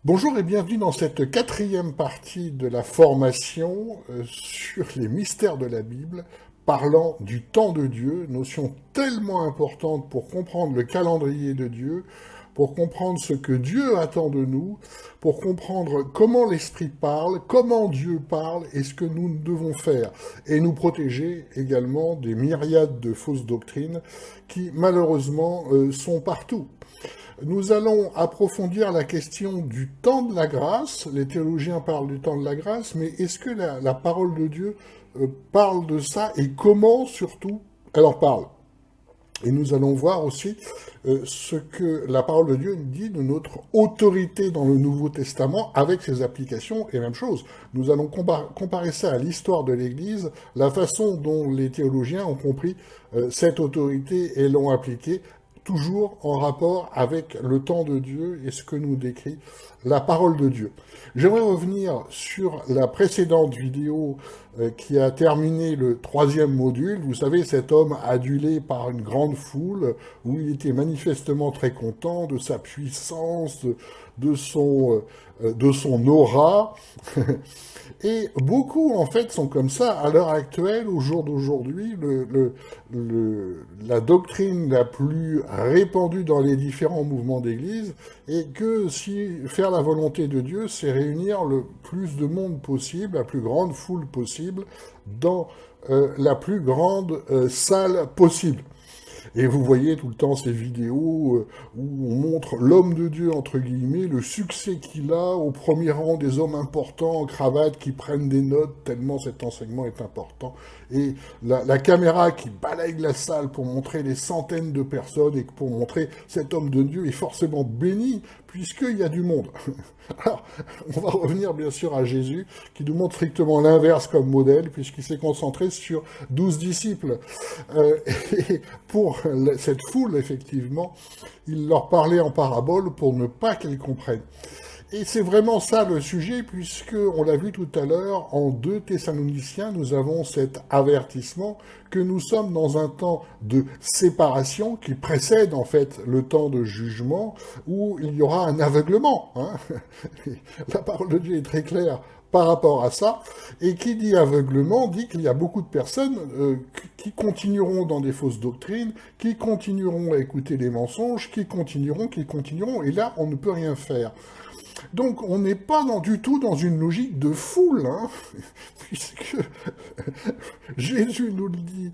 Bonjour et bienvenue dans cette quatrième partie de la formation sur les mystères de la Bible, parlant du temps de Dieu, notion tellement importante pour comprendre le calendrier de Dieu, pour comprendre ce que Dieu attend de nous, pour comprendre comment l'Esprit parle, comment Dieu parle et ce que nous devons faire, et nous protéger également des myriades de fausses doctrines qui malheureusement sont partout. Nous allons approfondir la question du temps de la grâce. Les théologiens parlent du temps de la grâce, mais est-ce que la parole de Dieu parle de ça et comment surtout elle en parle? Et nous allons voir aussi ce que la parole de Dieu dit de notre autorité dans le Nouveau Testament avec ses applications et même chose. Nous allons comparer ça à l'histoire de l'Église, la façon dont les théologiens ont compris cette autorité et l'ont appliquée, toujours en rapport avec le temps de Dieu et ce que nous décrit la parole de Dieu. J'aimerais revenir sur la précédente vidéo qui a terminé le troisième module. Vous savez, cet homme adulé par une grande foule, où il était manifestement très content de sa puissance, de son aura. Et beaucoup, en fait, sont comme ça. À l'heure actuelle, au jour d'aujourd'hui, la doctrine la plus répandue dans les différents mouvements d'église est que si faire la volonté de Dieu, c'est réunir le plus de monde possible, la plus grande foule possible, dans la plus grande salle possible. Et vous voyez tout le temps ces vidéos où on montre l'homme de Dieu, entre guillemets, le succès qu'il a au premier rang des hommes importants en cravate qui prennent des notes tellement cet enseignement est important. Et la caméra qui balaye la salle pour montrer les centaines de personnes et pour montrer cet homme de Dieu est forcément béni puisqu'il y a du monde. Alors, on va revenir bien sûr à Jésus, qui nous montre strictement l'inverse comme modèle, puisqu'il s'est concentré sur 12 disciples. Et pour cette foule, effectivement, il leur parlait en parabole pour ne pas qu'ils comprennent. Et c'est vraiment ça le sujet, puisque, on l'a vu tout à l'heure, en 2 Thessaloniciens, nous avons cet avertissement que nous sommes dans un temps de séparation qui précède en fait le temps de jugement, où il y aura un aveuglement. Hein. La parole de Dieu est très claire par rapport à ça, et qui dit aveuglement dit qu'il y a beaucoup de personnes qui continueront dans des fausses doctrines, qui continueront à écouter les mensonges, qui continueront, et là on ne peut rien faire. Donc on n'est pas du tout dans une logique de foule, hein, puisque Jésus nous le dit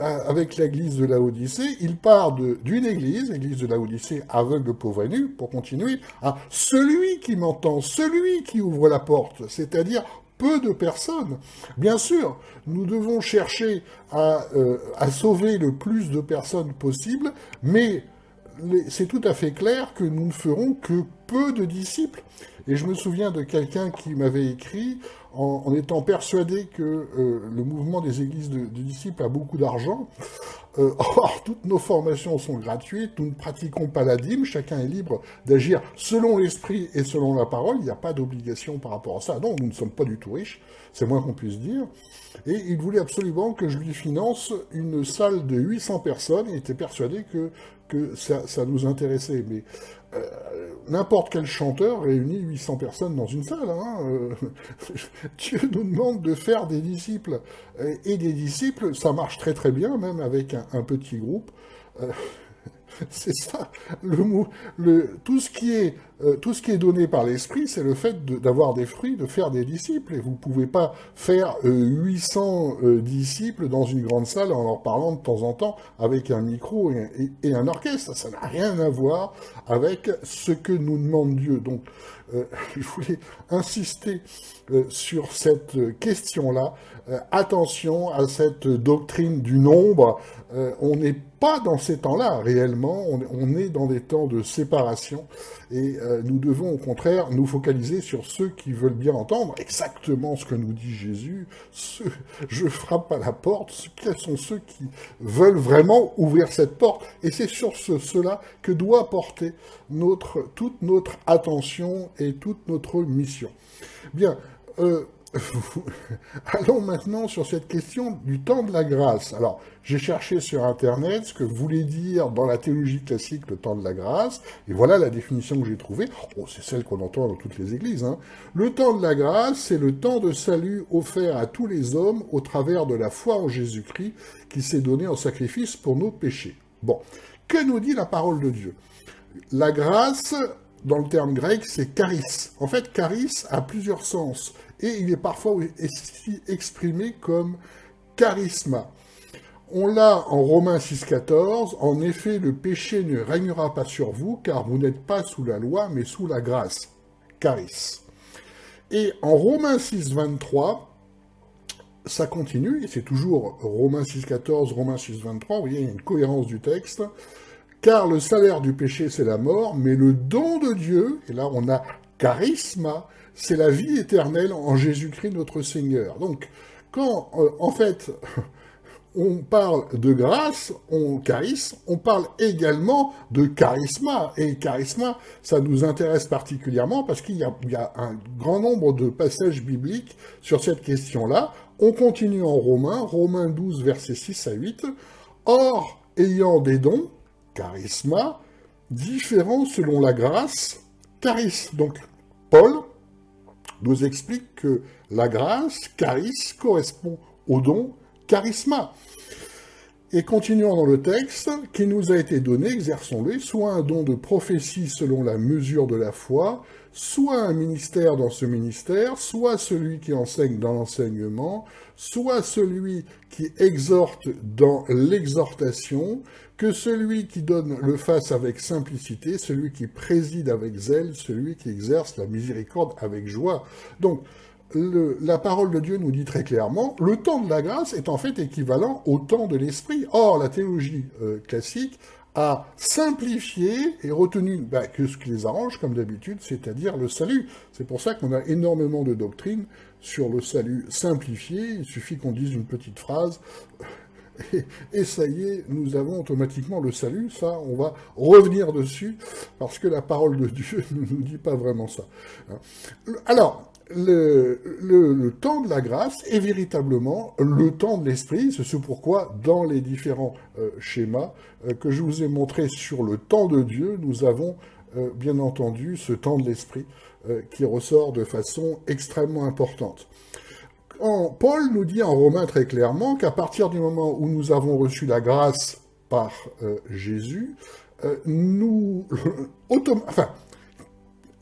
avec l'église de Laodicée, il part d'une église, l'église de Laodicée aveugle, pauvre et nu, pour continuer, à celui qui m'entend, celui qui ouvre la porte, c'est-à-dire peu de personnes. Bien sûr, nous devons chercher à sauver le plus de personnes possible, mais c'est tout à fait clair que nous ne ferons que peu de disciples. Et je me souviens de quelqu'un qui m'avait écrit en étant persuadé que le mouvement des églises de disciples a beaucoup d'argent. Or, toutes nos formations sont gratuites, nous ne pratiquons pas la dîme, chacun est libre d'agir selon l'esprit et selon la parole, il n'y a pas d'obligation par rapport à ça. Non, nous ne sommes pas du tout riches, c'est moins qu'on puisse dire. Et il voulait absolument que je lui finance une salle de 800 personnes, il était persuadé que ça nous intéressait. Mais n'importe quel chanteur réunit 800 personnes dans une salle. Hein. Dieu nous demande de faire des disciples. Et des disciples, ça marche très très bien, même avec un petit groupe. Euh, c'est ça. Tout ce qui est donné par l'esprit, c'est le fait d'avoir des fruits, de faire des disciples. Et vous ne pouvez pas faire 800 disciples dans une grande salle en leur parlant de temps en temps avec un micro et un orchestre. Ça n'a rien à voir avec ce que nous demande Dieu. Donc, je voulais insister sur cette question-là. Attention à cette doctrine du nombre. On n'est pas dans ces temps-là réellement, on est dans des temps de séparation et nous devons au contraire nous focaliser sur ceux qui veulent bien entendre exactement ce que nous dit Jésus. Je frappe à la porte, quels sont ceux qui veulent vraiment ouvrir cette porte? Et c'est sur cela que doit porter toute notre attention et toute notre mission. Bien, Allons maintenant sur cette question du temps de la grâce. Alors, j'ai cherché sur Internet ce que voulait dire dans la théologie classique le temps de la grâce, et voilà la définition que j'ai trouvée. Oh, c'est celle qu'on entend dans toutes les églises, hein. Le temps de la grâce, c'est le temps de salut offert à tous les hommes au travers de la foi en Jésus-Christ qui s'est donné en sacrifice pour nos péchés. Bon, que nous dit la parole de Dieu? La grâce, dans le terme grec, c'est charis. En fait, charis a plusieurs sens, et il est parfois aussi exprimé comme charisma. On l'a en Romains 6,14, en effet, le péché ne régnera pas sur vous, car vous n'êtes pas sous la loi, mais sous la grâce. Charis. Et en Romains 6,23, ça continue, et c'est toujours Romains 6,14, Romains 6,23, vous voyez, il y a une cohérence du texte. Car le salaire du péché, c'est la mort, mais le don de Dieu, et là on a charisma, c'est la vie éternelle en Jésus-Christ notre Seigneur. Donc, quand, en fait, on parle de grâce, on parle également de charisma. Et charisma, ça nous intéresse particulièrement parce qu'il y a un grand nombre de passages bibliques sur cette question-là. On continue en Romains 12, versets 6 à 8. Or, ayant des dons, charisma, différents selon la grâce, charis. Donc, Paul nous explique que la grâce, charis, correspond au don, charisma. Et continuons dans le texte, qui nous a été donné, exerçons-le, soit un don de prophétie selon la mesure de la foi, soit un ministère dans ce ministère, soit celui qui enseigne dans l'enseignement, soit celui qui exhorte dans l'exhortation, que celui qui donne le fasse avec simplicité, celui qui préside avec zèle, celui qui exerce la miséricorde avec joie. Donc, la parole de Dieu nous dit très clairement, le temps de la grâce est en fait équivalent au temps de l'esprit. Or, la théologie classique a simplifié et retenu que ce qui les arrange, comme d'habitude, c'est-à-dire le salut. C'est pour ça qu'on a énormément de doctrines sur le salut simplifié. Il suffit qu'on dise une petite phrase, et ça y est, nous avons automatiquement le salut. Ça, on va revenir dessus, parce que la parole de Dieu ne nous dit pas vraiment ça. Alors, le temps de la grâce est véritablement le temps de l'esprit. C'est ce pourquoi, dans les différents schémas que je vous ai montrés sur le temps de Dieu, nous avons bien entendu ce temps de l'esprit qui ressort de façon extrêmement importante. Paul nous dit en Romains très clairement qu'à partir du moment où nous avons reçu la grâce par Jésus,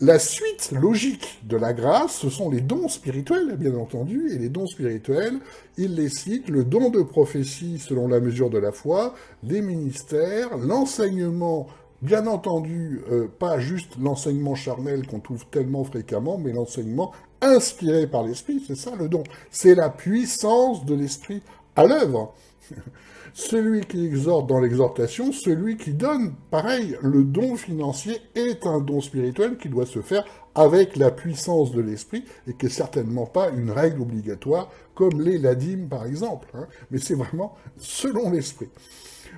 la suite logique de la grâce, ce sont les dons spirituels, bien entendu, et les dons spirituels, il les cite, le don de prophétie selon la mesure de la foi, les ministères, l'enseignement, bien entendu, pas juste l'enseignement charnel qu'on trouve tellement fréquemment, mais l'enseignement inspiré par l'Esprit, c'est ça le don. C'est la puissance de l'Esprit à l'œuvre. Celui qui exhorte dans l'exhortation, celui qui donne, pareil, le don financier est un don spirituel qui doit se faire avec la puissance de l'esprit et qui n'est certainement pas une règle obligatoire comme l'est la dîme par exemple, hein, mais c'est vraiment selon l'esprit.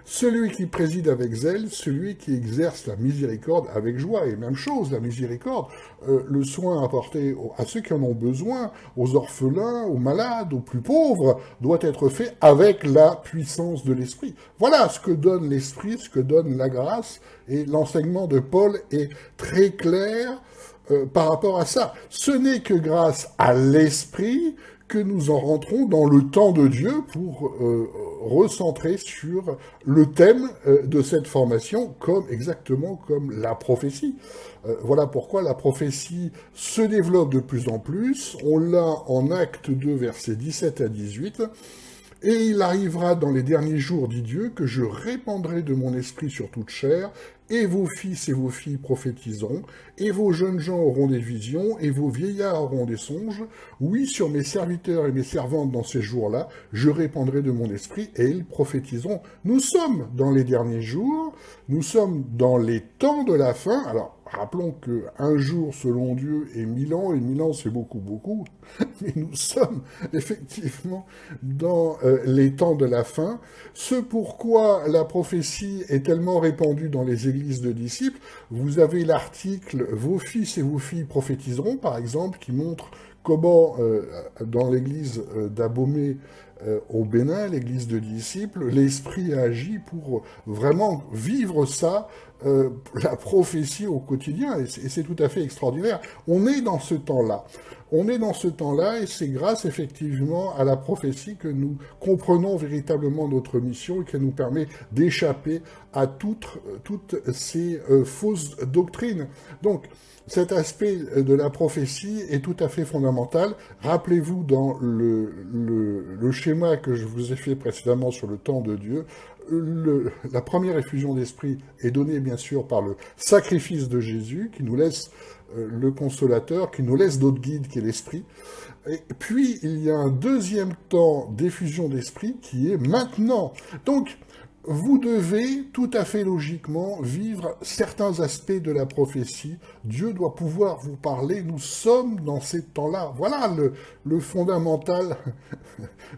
Celui qui préside avec zèle, celui qui exerce la miséricorde avec joie. Et même chose, la miséricorde, le soin apporté à ceux qui en ont besoin, aux orphelins, aux malades, aux plus pauvres, doit être fait avec la puissance de l'esprit. Voilà ce que donne l'esprit, ce que donne la grâce, et l'enseignement de Paul est très clair par rapport à ça. Ce n'est que grâce à l'esprit que nous en rentrons dans le temps de Dieu pour recentrer sur le thème de cette formation, exactement comme la prophétie. Voilà pourquoi la prophétie se développe de plus en plus. On l'a en Acte 2, versets 17 à 18. Et il arrivera dans les derniers jours, dit Dieu, que je répandrai de mon esprit sur toute chair, et vos fils et vos filles prophétiseront, et vos jeunes gens auront des visions, et vos vieillards auront des songes. Oui, sur mes serviteurs et mes servantes dans ces jours-là, je répandrai de mon esprit, et ils prophétiseront. Nous sommes dans les derniers jours, nous sommes dans les temps de la fin. Alors, rappelons que un jour, selon Dieu, est 1000 ans, et 1000 ans, c'est beaucoup, beaucoup, mais nous sommes effectivement dans les temps de la fin. Ce pourquoi la prophétie est tellement répandue dans les églises de disciples, vous avez l'article « Vos fils et vos filles prophétiseront », par exemple, qui montre comment, dans l'église d'Abomey au Bénin, l'église de disciples, l'Esprit agit pour vraiment vivre ça, la prophétie au quotidien, et c'est tout à fait extraordinaire. On est dans ce temps-là. On est dans ce temps-là, et c'est grâce effectivement à la prophétie que nous comprenons véritablement notre mission et qu'elle nous permet d'échapper à toutes ces fausses doctrines. Donc, cet aspect de la prophétie est tout à fait fondamental. Rappelez-vous dans le schéma que je vous ai fait précédemment sur le temps de Dieu, la première effusion d'esprit est donnée bien sûr par le sacrifice de Jésus qui nous laisse le consolateur, qui nous laisse notre guide qui est l'esprit. Et puis il y a un deuxième temps d'effusion d'esprit qui est maintenant. Donc vous devez tout à fait logiquement vivre certains aspects de la prophétie. Dieu doit pouvoir vous parler. Nous sommes dans ces temps-là. Voilà le fondamental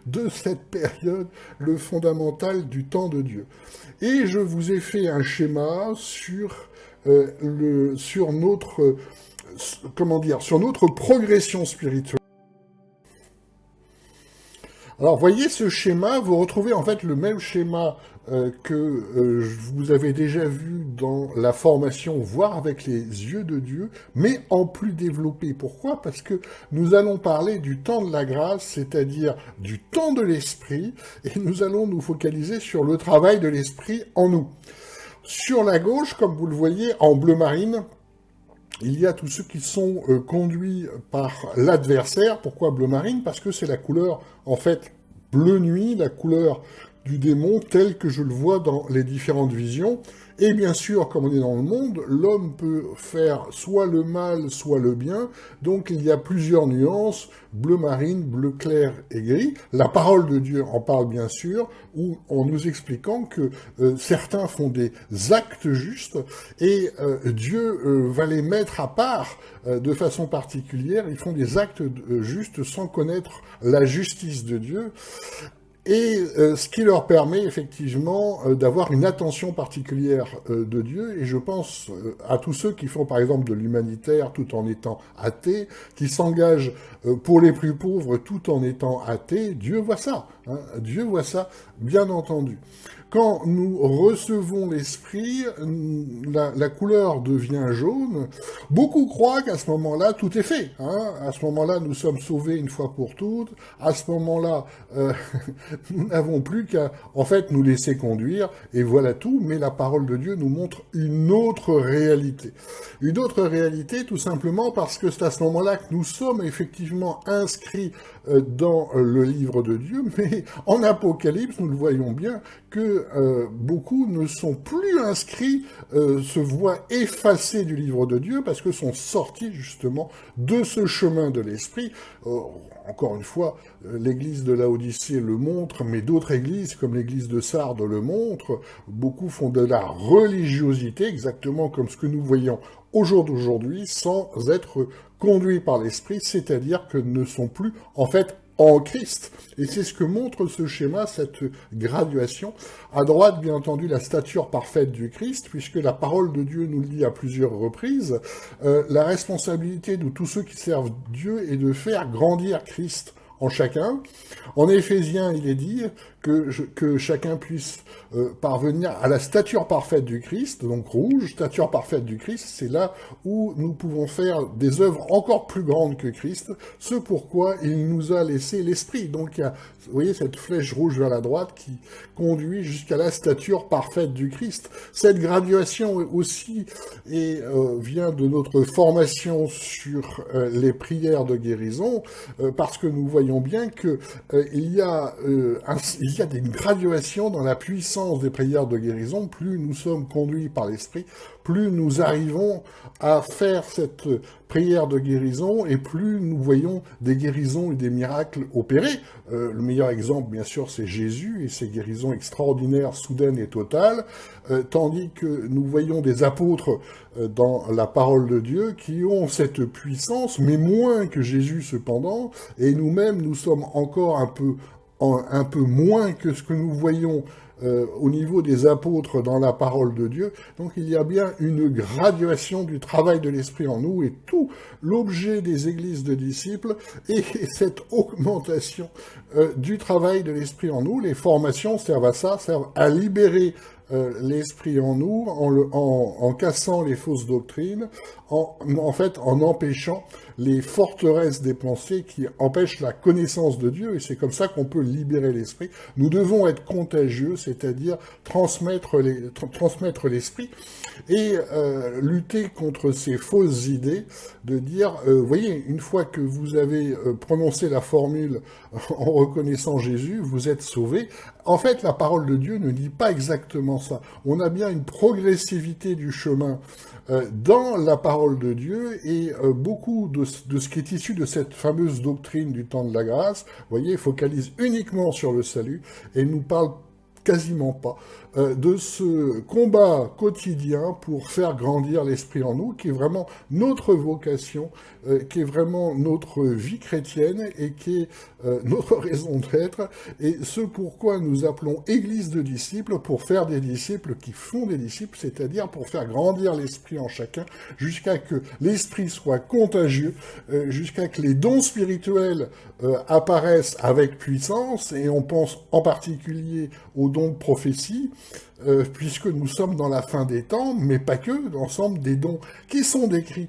de cette période, le fondamental du temps de Dieu. Et je vous ai fait un schéma sur notre sur notre progression spirituelle. Alors, voyez ce schéma, vous retrouvez en fait le même schéma que vous avez déjà vu dans la formation, voire avec les yeux de Dieu, mais en plus développé. Pourquoi? Parce que nous allons parler du temps de la grâce, c'est-à-dire du temps de l'esprit, et nous allons nous focaliser sur le travail de l'esprit en nous. Sur la gauche, comme vous le voyez, en bleu marine, il y a tous ceux qui sont conduits par l'adversaire. Pourquoi bleu marine? Parce que c'est la couleur, en fait, bleu nuit, la couleur du démon, telle que je le vois dans les différentes visions. Et bien sûr, comme on est dans le monde, l'homme peut faire soit le mal, soit le bien. Donc il y a plusieurs nuances, bleu marine, bleu clair et gris. La parole de Dieu en parle bien sûr, en nous expliquant que certains font des actes justes et Dieu va les mettre à part de façon particulière. Ils font des actes justes sans connaître la justice de Dieu. Et ce qui leur permet effectivement d'avoir une attention particulière de Dieu. Et je pense à tous ceux qui font par exemple de l'humanitaire tout en étant athées, qui s'engagent pour les plus pauvres tout en étant athées. Dieu voit ça, hein, Dieu voit ça, bien entendu. Quand nous recevons l'esprit, la couleur devient jaune. Beaucoup croient qu'à ce moment-là, tout est fait. Hein. À ce moment-là, nous sommes sauvés une fois pour toutes. À ce moment-là, nous n'avons plus qu'à, en fait, nous laisser conduire. Et voilà tout. Mais la parole de Dieu nous montre une autre réalité. Une autre réalité, tout simplement parce que c'est à ce moment-là que nous sommes effectivement inscrits dans le livre de Dieu. Mais en Apocalypse, nous le voyons bien, que beaucoup ne sont plus inscrits, se voient effacés du livre de Dieu parce que sont sortis justement de ce chemin de l'esprit. Encore une fois, l'église de Laodicée le montre, mais d'autres églises, comme l'église de Sardes le montrent, beaucoup font de la religiosité, exactement comme ce que nous voyons au jour d'aujourd'hui, sans être conduits par l'esprit, c'est-à-dire que ne sont plus, en fait, en Christ. Et c'est ce que montre ce schéma, cette graduation. À droite, bien entendu, la stature parfaite du Christ, puisque la parole de Dieu nous le dit à plusieurs reprises. La responsabilité de tous ceux qui servent Dieu est de faire grandir Christ en chacun. En Éphésiens, il est dit que chacun puisse parvenir à la stature parfaite du Christ, donc rouge, stature parfaite du Christ, c'est là où nous pouvons faire des œuvres encore plus grandes que Christ, ce pourquoi il nous a laissé l'Esprit. Donc, il y a, vous voyez, cette flèche rouge vers la droite qui conduit jusqu'à la stature parfaite du Christ. Cette graduation aussi vient de notre formation sur les prières de guérison, parce que nous voyons bien que il y a une graduation dans la puissance des prières de guérison. Plus nous sommes conduits par l'Esprit, plus nous arrivons à faire cette prière de guérison et plus nous voyons des guérisons et des miracles opérés. Le meilleur exemple, bien sûr, c'est Jésus et ses guérisons extraordinaires, soudaines et totales, tandis que nous voyons des apôtres dans la parole de Dieu qui ont cette puissance, mais moins que Jésus cependant, et nous-mêmes, nous sommes encore un peu un peu moins que ce que nous voyons au niveau des apôtres dans la parole de Dieu. Donc il y a bien une graduation du travail de l'Esprit en nous, et tout l'objet des églises de disciples est cette augmentation du travail de l'Esprit en nous. Les formations servent à ça, servent à libérer l'esprit en nous, en cassant les fausses doctrines, en empêchant les forteresses des pensées qui empêchent la connaissance de Dieu, et c'est comme ça qu'on peut libérer l'esprit. Nous devons être contagieux, c'est-à-dire transmettre l'esprit, et lutter contre ces fausses idées, de dire, voyez, une fois que vous avez prononcé la formule en reconnaissant Jésus, vous êtes sauvés. En fait, la parole de Dieu ne dit pas exactement ça. On a bien une progressivité du chemin dans la parole de Dieu, et beaucoup de ce qui est issu de cette fameuse doctrine du temps de la grâce, voyez, focalise uniquement sur le salut et nous parle quasiment pas de ce combat quotidien pour faire grandir l'esprit en nous, qui est vraiment notre vocation, qui est vraiment notre vie chrétienne, et qui est notre raison d'être, et ce pourquoi nous appelons Église de disciples, pour faire des disciples qui font des disciples, c'est-à-dire pour faire grandir l'esprit en chacun, jusqu'à que l'esprit soit contagieux, jusqu'à que les dons spirituels apparaissent avec puissance, et on pense en particulier aux dons de prophétie, puisque nous sommes dans la fin des temps, mais pas que, l'ensemble des dons qui sont décrits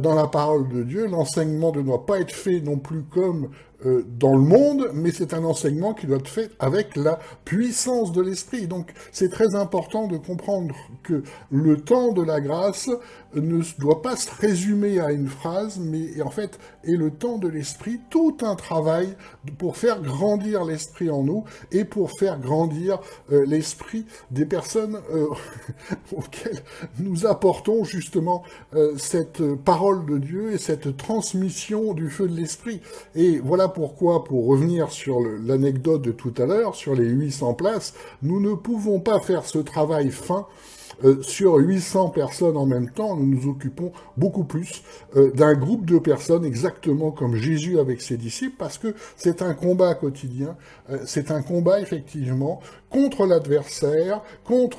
dans la parole de Dieu. L'enseignement ne doit pas être fait non plus comme dans le monde, mais c'est un enseignement qui doit être fait avec la puissance de l'esprit. Donc c'est très important de comprendre que le temps de la grâce ne doit pas se résumer à une phrase, mais en fait est le temps de l'esprit, tout un travail pour faire grandir l'esprit en nous, et pour faire grandir l'esprit des personnes auxquelles nous apportons justement cette parole de Dieu et cette transmission du feu de l'esprit. Et voilà pourquoi, pour revenir sur l'anecdote de tout à l'heure, sur les 800 places, nous ne pouvons pas faire ce travail fin sur 800 personnes en même temps. Nous nous occupons beaucoup plus d'un groupe de personnes, exactement comme Jésus avec ses disciples, parce que c'est un combat quotidien, c'est un combat effectivement contre l'adversaire, contre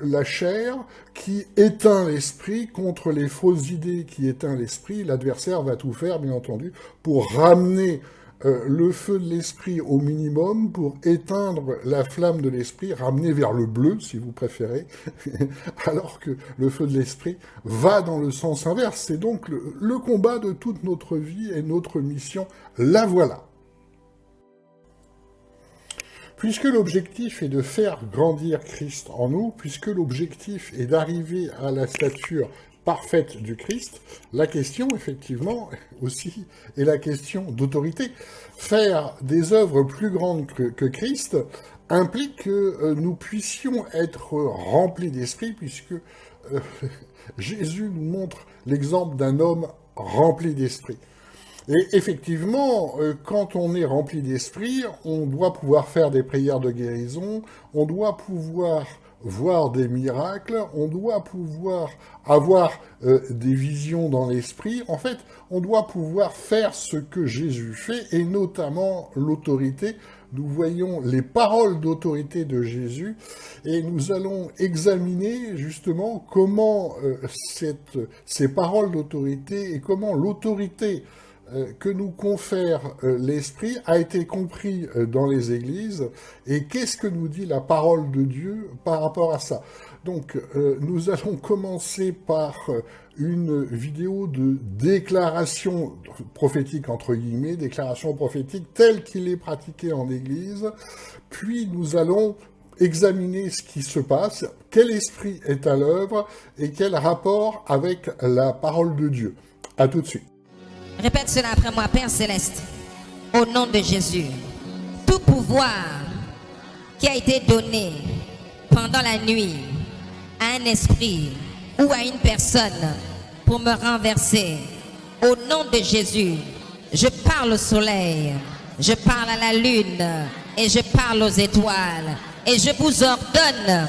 la chair qui éteint l'esprit, contre les fausses idées qui éteint l'esprit. L'adversaire va tout faire, bien entendu, pour ramener le feu de l'esprit au minimum, pour éteindre la flamme de l'esprit, ramener vers le bleu, si vous préférez, alors que le feu de l'esprit va dans le sens inverse. C'est donc le combat de toute notre vie, et notre mission, la voilà. Puisque l'objectif est de faire grandir Christ en nous, puisque l'objectif est d'arriver à la stature parfaite du Christ, la question, effectivement, aussi, est la question d'autorité. Faire des œuvres plus grandes que Christ implique que nous puissions être remplis d'esprit, puisque Jésus nous montre l'exemple d'un homme rempli d'esprit. Et effectivement, quand on est rempli d'esprit, on doit pouvoir faire des prières de guérison, on doit pouvoir voir des miracles, on doit pouvoir avoir des visions dans l'esprit. En fait, on doit pouvoir faire ce que Jésus fait, et notamment l'autorité. Nous voyons les paroles d'autorité de Jésus, et nous allons examiner justement comment ces paroles d'autorité, et comment l'autorité que nous confère l'Esprit a été compris dans les églises, et qu'est-ce que nous dit la parole de Dieu par rapport à ça. Donc nous allons commencer par une vidéo de déclaration prophétique, entre guillemets, déclaration prophétique telle qu'il est pratiquée en église, puis nous allons examiner ce qui se passe, quel esprit est à l'œuvre, et quel rapport avec la parole de Dieu. À tout de suite. Répète cela après moi, Père Céleste, au nom de Jésus. Tout pouvoir qui a été donné pendant la nuit à un esprit ou à une personne pour me renverser, au nom de Jésus, je parle au soleil, je parle à la lune et je parle aux étoiles, et je vous ordonne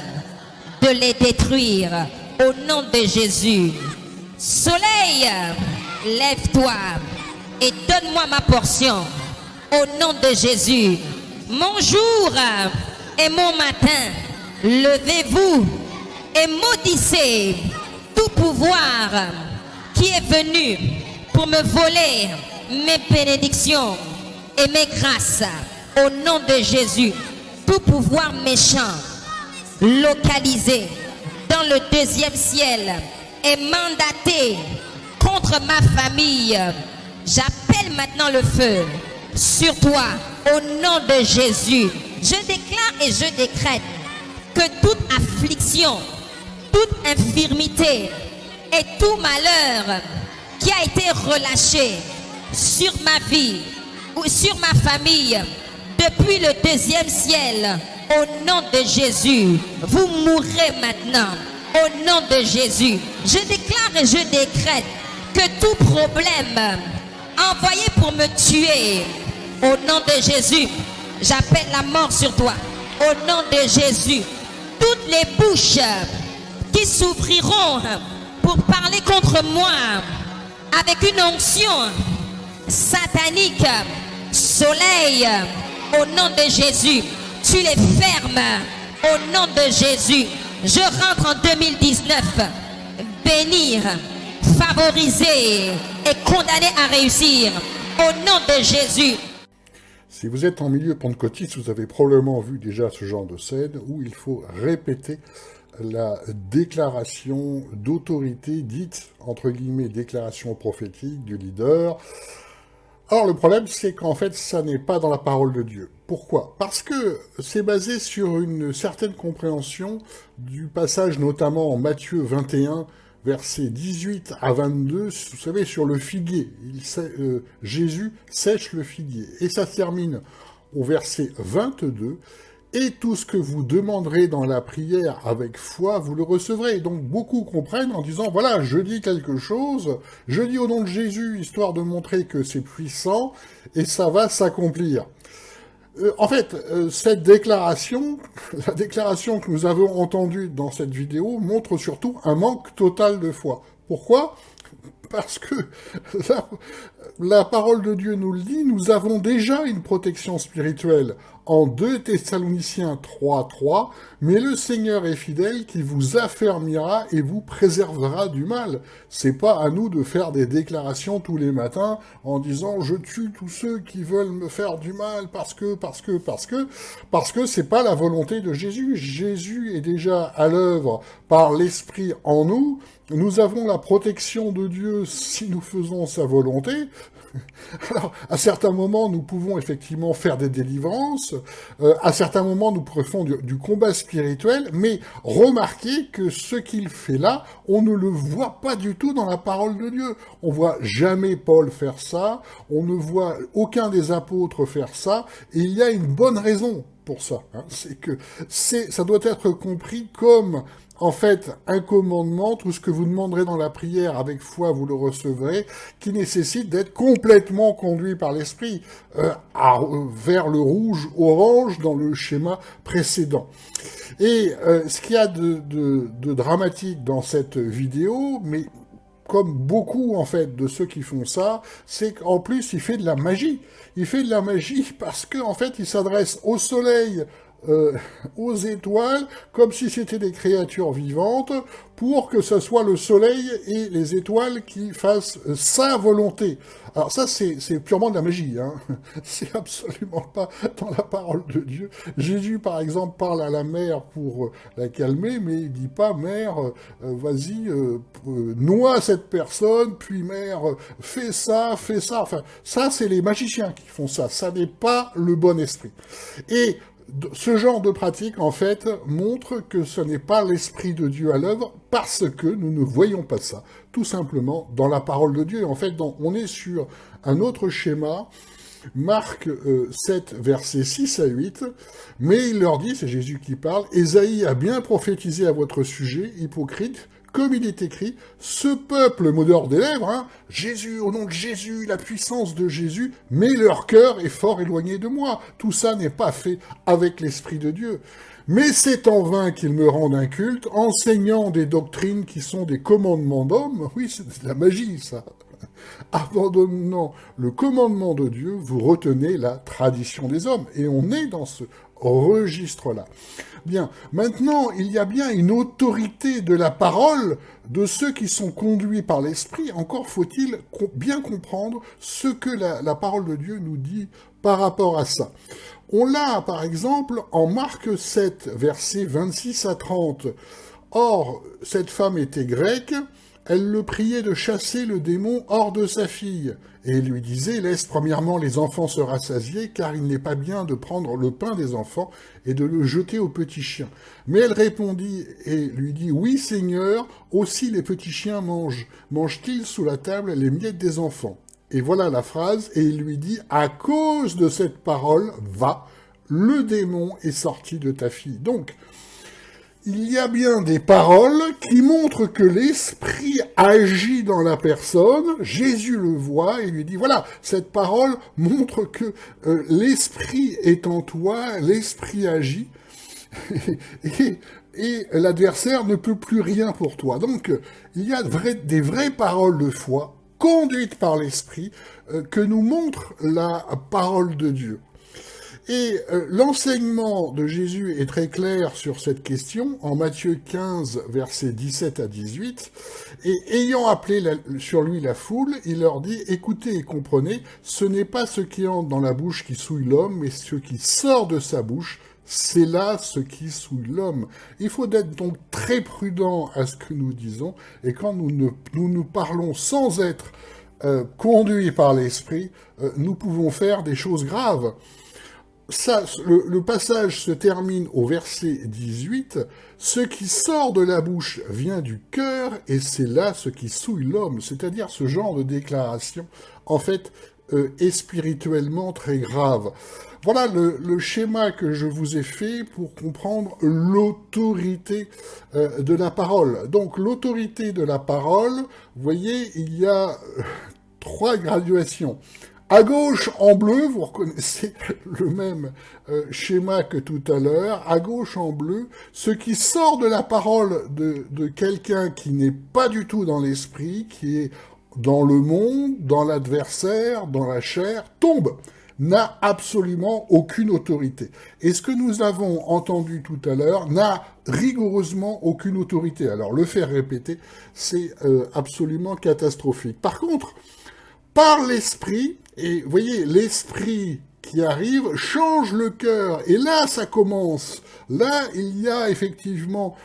de les détruire au nom de Jésus. Soleil, lève-toi et donne-moi ma portion au nom de Jésus. Mon jour et mon matin, levez-vous et maudissez tout pouvoir qui est venu pour me voler mes bénédictions et mes grâces. Au nom de Jésus, tout pouvoir méchant localisé dans le deuxième ciel est mandaté contre ma famille. J'appelle maintenant le feu sur toi au nom de Jésus. Je déclare et je décrète que toute affliction, toute infirmité et tout malheur qui a été relâché sur ma vie ou sur ma famille depuis le deuxième ciel, au nom de Jésus, vous mourrez maintenant. Au nom de Jésus, je déclare et je décrète que tout problème envoyé pour me tuer, au nom de Jésus, j'appelle la mort sur toi. Au nom de Jésus, toutes les bouches qui s'ouvriront pour parler contre moi avec une onction satanique, soleil, au nom de Jésus, tu les fermes. Au nom de Jésus, je rentre en 2019, bénir, favoriser et condamner à réussir. Au nom de Jésus. Si vous êtes en milieu pentecôtiste, vous avez probablement vu déjà ce genre de scène où il faut répéter la déclaration d'autorité dite, entre guillemets, déclaration prophétique du leader. Alors le problème, c'est qu'en fait, ça n'est pas dans la parole de Dieu. Pourquoi? Parce que c'est basé sur une certaine compréhension du passage, notamment en Matthieu 21, versets 18 à 22, vous savez, sur le figuier. Jésus sèche le figuier. Et ça se termine au verset 22. Et tout ce que vous demanderez dans la prière avec foi, vous le recevrez. Donc beaucoup comprennent en disant, voilà, je dis quelque chose, je dis au nom de Jésus, histoire de montrer que c'est puissant, et ça va s'accomplir. En fait, cette déclaration, la déclaration que nous avons entendue dans cette vidéo, montre surtout un manque total de foi. Pourquoi ? Parce que la parole de Dieu nous le dit, nous avons déjà une protection spirituelle. En 2 Thessaloniciens 3:3, mais le Seigneur est fidèle qui vous affermira et vous préservera du mal. C'est pas à nous de faire des déclarations tous les matins en disant je tue tous ceux qui veulent me faire du mal parce que c'est pas la volonté de Jésus. Jésus est déjà à l'œuvre par l'Esprit en nous. Nous avons la protection de Dieu si nous faisons sa volonté. Alors, à certains moments, nous pouvons effectivement faire des délivrances, à certains moments, nous faisons du combat spirituel, mais remarquez que ce qu'il fait là, on ne le voit pas du tout dans la parole de Dieu. On voit jamais Paul faire ça, on ne voit aucun des apôtres faire ça, et il y a une bonne raison pour ça. Hein. C'est que ça doit être compris comme en fait, un commandement, tout ce que vous demanderez dans la prière avec foi, vous le recevrez, qui nécessite d'être complètement conduit par l'Esprit, vers le rouge-orange dans le schéma précédent. Et ce qu'il y a de dramatique dans cette vidéo, mais comme beaucoup, en fait, de ceux qui font ça, c'est qu'en plus, il fait de la magie. Il fait de la magie parce qu'en fait, il s'adresse au soleil, aux étoiles, comme si c'était des créatures vivantes, pour que ce soit le soleil et les étoiles qui fassent sa volonté. Alors ça, c'est purement de la magie, hein. C'est absolument pas dans la parole de Dieu. Jésus, par exemple, parle à la mer pour la calmer, mais il dit pas, mère, vas-y, noie cette personne, puis mère, fais ça. Enfin, ça, c'est les magiciens qui font ça. Ça n'est pas le bon esprit. Et ce genre de pratique, en fait, montre que ce n'est pas l'Esprit de Dieu à l'œuvre parce que nous ne voyons pas ça, tout simplement, dans la parole de Dieu. En fait, on est sur un autre schéma, Marc 7, versets 6 à 8, mais il leur dit, c'est Jésus qui parle, « Ésaïe a bien prophétisé à votre sujet, hypocrite, comme il est écrit, ce peuple me mord des lèvres, hein, Jésus, au nom de Jésus, la puissance de Jésus, mais leur cœur est fort éloigné de moi. Tout ça n'est pas fait avec l'Esprit de Dieu. Mais c'est en vain qu'ils me rendent un culte, enseignant des doctrines qui sont des commandements d'hommes. » Oui, c'est de la magie, ça. Abandonnant le commandement de Dieu, vous retenez la tradition des hommes. Et on est dans ce registre-là. Bien, maintenant, il y a bien une autorité de la parole de ceux qui sont conduits par l'Esprit. Encore faut-il bien comprendre ce que la parole de Dieu nous dit par rapport à ça. On l'a, par exemple, en Marc 7, versets 26 à 30. Or, cette femme était grecque, elle le priait de chasser le démon hors de sa fille, et lui disait, laisse premièrement les enfants se rassasier, car il n'est pas bien de prendre le pain des enfants et de le jeter aux petits chiens. Mais elle répondit et lui dit, oui Seigneur, aussi les petits chiens mangent. Mangent-ils sous la table les miettes des enfants? Et voilà la phrase, et il lui dit, à cause de cette parole, va, le démon est sorti de ta fille. Donc, il y a bien des paroles qui montrent que l'esprit agit dans la personne. Jésus le voit et lui dit, voilà, cette parole montre que l'esprit est en toi, l'esprit agit, et l'adversaire ne peut plus rien pour toi. Donc, il y a des vraies paroles de foi, conduites par l'esprit, que nous montre la parole de Dieu. Et l'enseignement de Jésus est très clair sur cette question, en Matthieu 15, versets 17 à 18, et ayant appelé sur lui la foule, il leur dit, écoutez et comprenez, ce n'est pas ce qui entre dans la bouche qui souille l'homme, mais ce qui sort de sa bouche, c'est là ce qui souille l'homme. Il faut être donc très prudent à ce que nous disons, et quand nous parlons sans être conduits par l'esprit, nous pouvons faire des choses graves. Ça, le passage se termine au verset 18. Ce qui sort de la bouche vient du cœur, et c'est là ce qui souille l'homme. C'est-à-dire ce genre de déclaration, en fait, est spirituellement très grave. Voilà le schéma que je vous ai fait pour comprendre l'autorité de la parole. Donc l'autorité de la parole, vous voyez, il y a 3 graduations. À gauche, en bleu, vous reconnaissez le même schéma que tout à l'heure. À gauche, en bleu, ce qui sort de la parole de quelqu'un qui n'est pas du tout dans l'esprit, qui est dans le monde, dans l'adversaire, dans la chair, tombe, n'a absolument aucune autorité. Et ce que nous avons entendu tout à l'heure n'a rigoureusement aucune autorité. Alors, le faire répéter, c'est absolument catastrophique. Par contre, par l'esprit, et vous voyez, l'esprit qui arrive change le cœur, et là ça commence, là il y a effectivement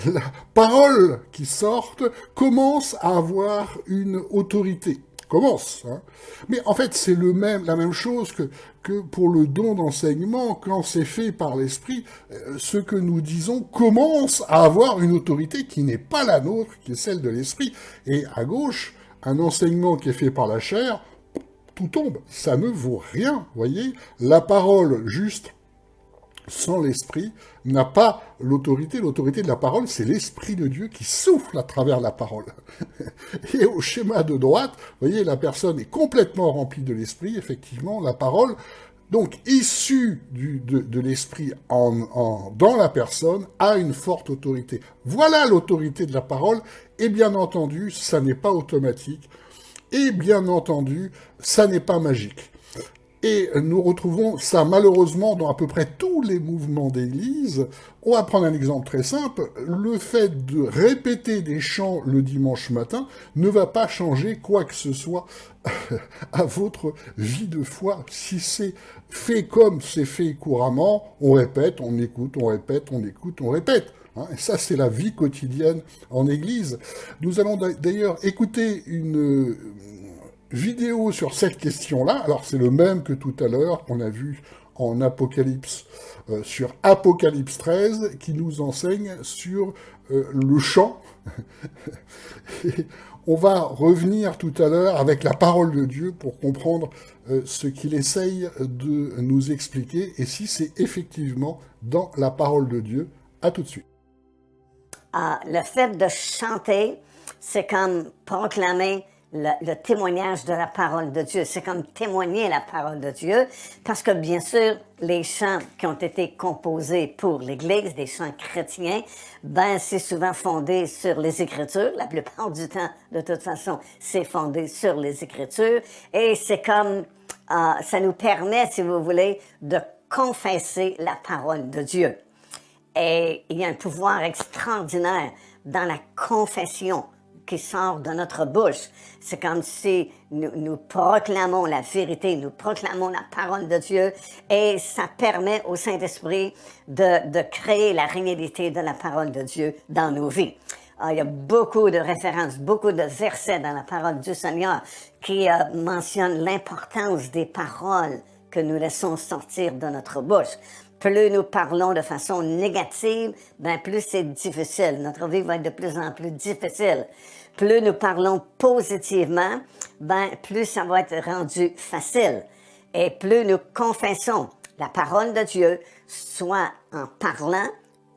la parole qui sort, commence à avoir une autorité, commence, hein. Mais en fait c'est la même chose que pour le don d'enseignement, quand c'est fait par l'esprit, ce que nous disons commence à avoir une autorité qui n'est pas la nôtre, qui est celle de l'esprit, et à gauche, un enseignement qui est fait par la chair, tout tombe, ça ne vaut rien, voyez. La parole juste, sans l'esprit, n'a pas l'autorité. L'autorité de la parole, c'est l'esprit de Dieu qui souffle à travers la parole. Et au schéma de droite, vous voyez, la personne est complètement remplie de l'esprit, effectivement, la parole, donc issue de l'esprit dans la personne, a une forte autorité. Voilà l'autorité de la parole, et bien entendu, ça n'est pas automatique. Et bien entendu, ça n'est pas magique. Et nous retrouvons ça malheureusement dans à peu près tous les mouvements d'église. On va prendre un exemple très simple. Le fait de répéter des chants le dimanche matin ne va pas changer quoi que ce soit à votre vie de foi. Si c'est fait comme c'est fait couramment, on répète, on écoute, on répète, on écoute, on répète. Et ça, c'est la vie quotidienne en Église. Nous allons d'ailleurs écouter une vidéo sur cette question-là. Alors, c'est le même que tout à l'heure qu'on a vu en Apocalypse, sur Apocalypse 13, qui nous enseigne sur le chant. Et on va revenir tout à l'heure avec la parole de Dieu pour comprendre ce qu'il essaye de nous expliquer et si c'est effectivement dans la parole de Dieu. À tout de suite. Le fait de chanter, c'est comme proclamer le témoignage de la parole de Dieu. C'est comme témoigner la parole de Dieu, parce que bien sûr, les chants qui ont été composés pour l'Église, des chants chrétiens, ben c'est souvent fondé sur les Écritures. La plupart du temps, de toute façon, c'est fondé sur les Écritures. Et c'est comme, ça nous permet, si vous voulez, de confesser la parole de Dieu. Et il y a un pouvoir extraordinaire dans la confession qui sort de notre bouche. C'est comme si nous proclamons la vérité, nous proclamons la parole de Dieu, et ça permet au Saint-Esprit de créer la réalité de la parole de Dieu dans nos vies. Il y a beaucoup de références, beaucoup de versets dans la parole du Seigneur qui mentionnent l'importance des paroles que nous laissons sortir de notre bouche. Plus nous parlons de façon négative, ben plus c'est difficile. Notre vie va être de plus en plus difficile. Plus nous parlons positivement, ben plus ça va être rendu facile. Et plus nous confessons la parole de Dieu, soit en parlant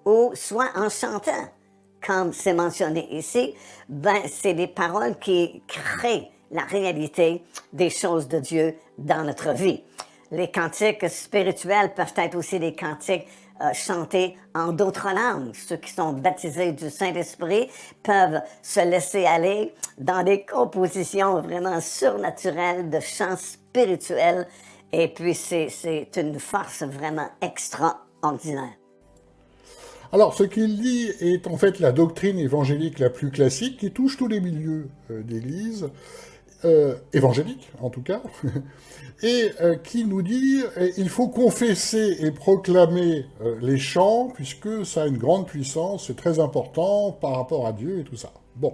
ou soit en chantant, comme c'est mentionné ici, ben c'est des paroles qui créent la réalité des choses de Dieu dans notre vie. Les cantiques spirituels peuvent être aussi des cantiques chantés en d'autres langues. Ceux qui sont baptisés du Saint-Esprit peuvent se laisser aller dans des compositions vraiment surnaturelles de chants spirituels. Et puis, c'est une force vraiment extraordinaire. Alors, ce qu'il dit est en fait la doctrine évangélique la plus classique qui touche tous les milieux d'Église, évangélique en tout cas, et qui nous dit il faut confesser et proclamer les chants, puisque ça a une grande puissance, c'est très important par rapport à Dieu et tout ça. Bon.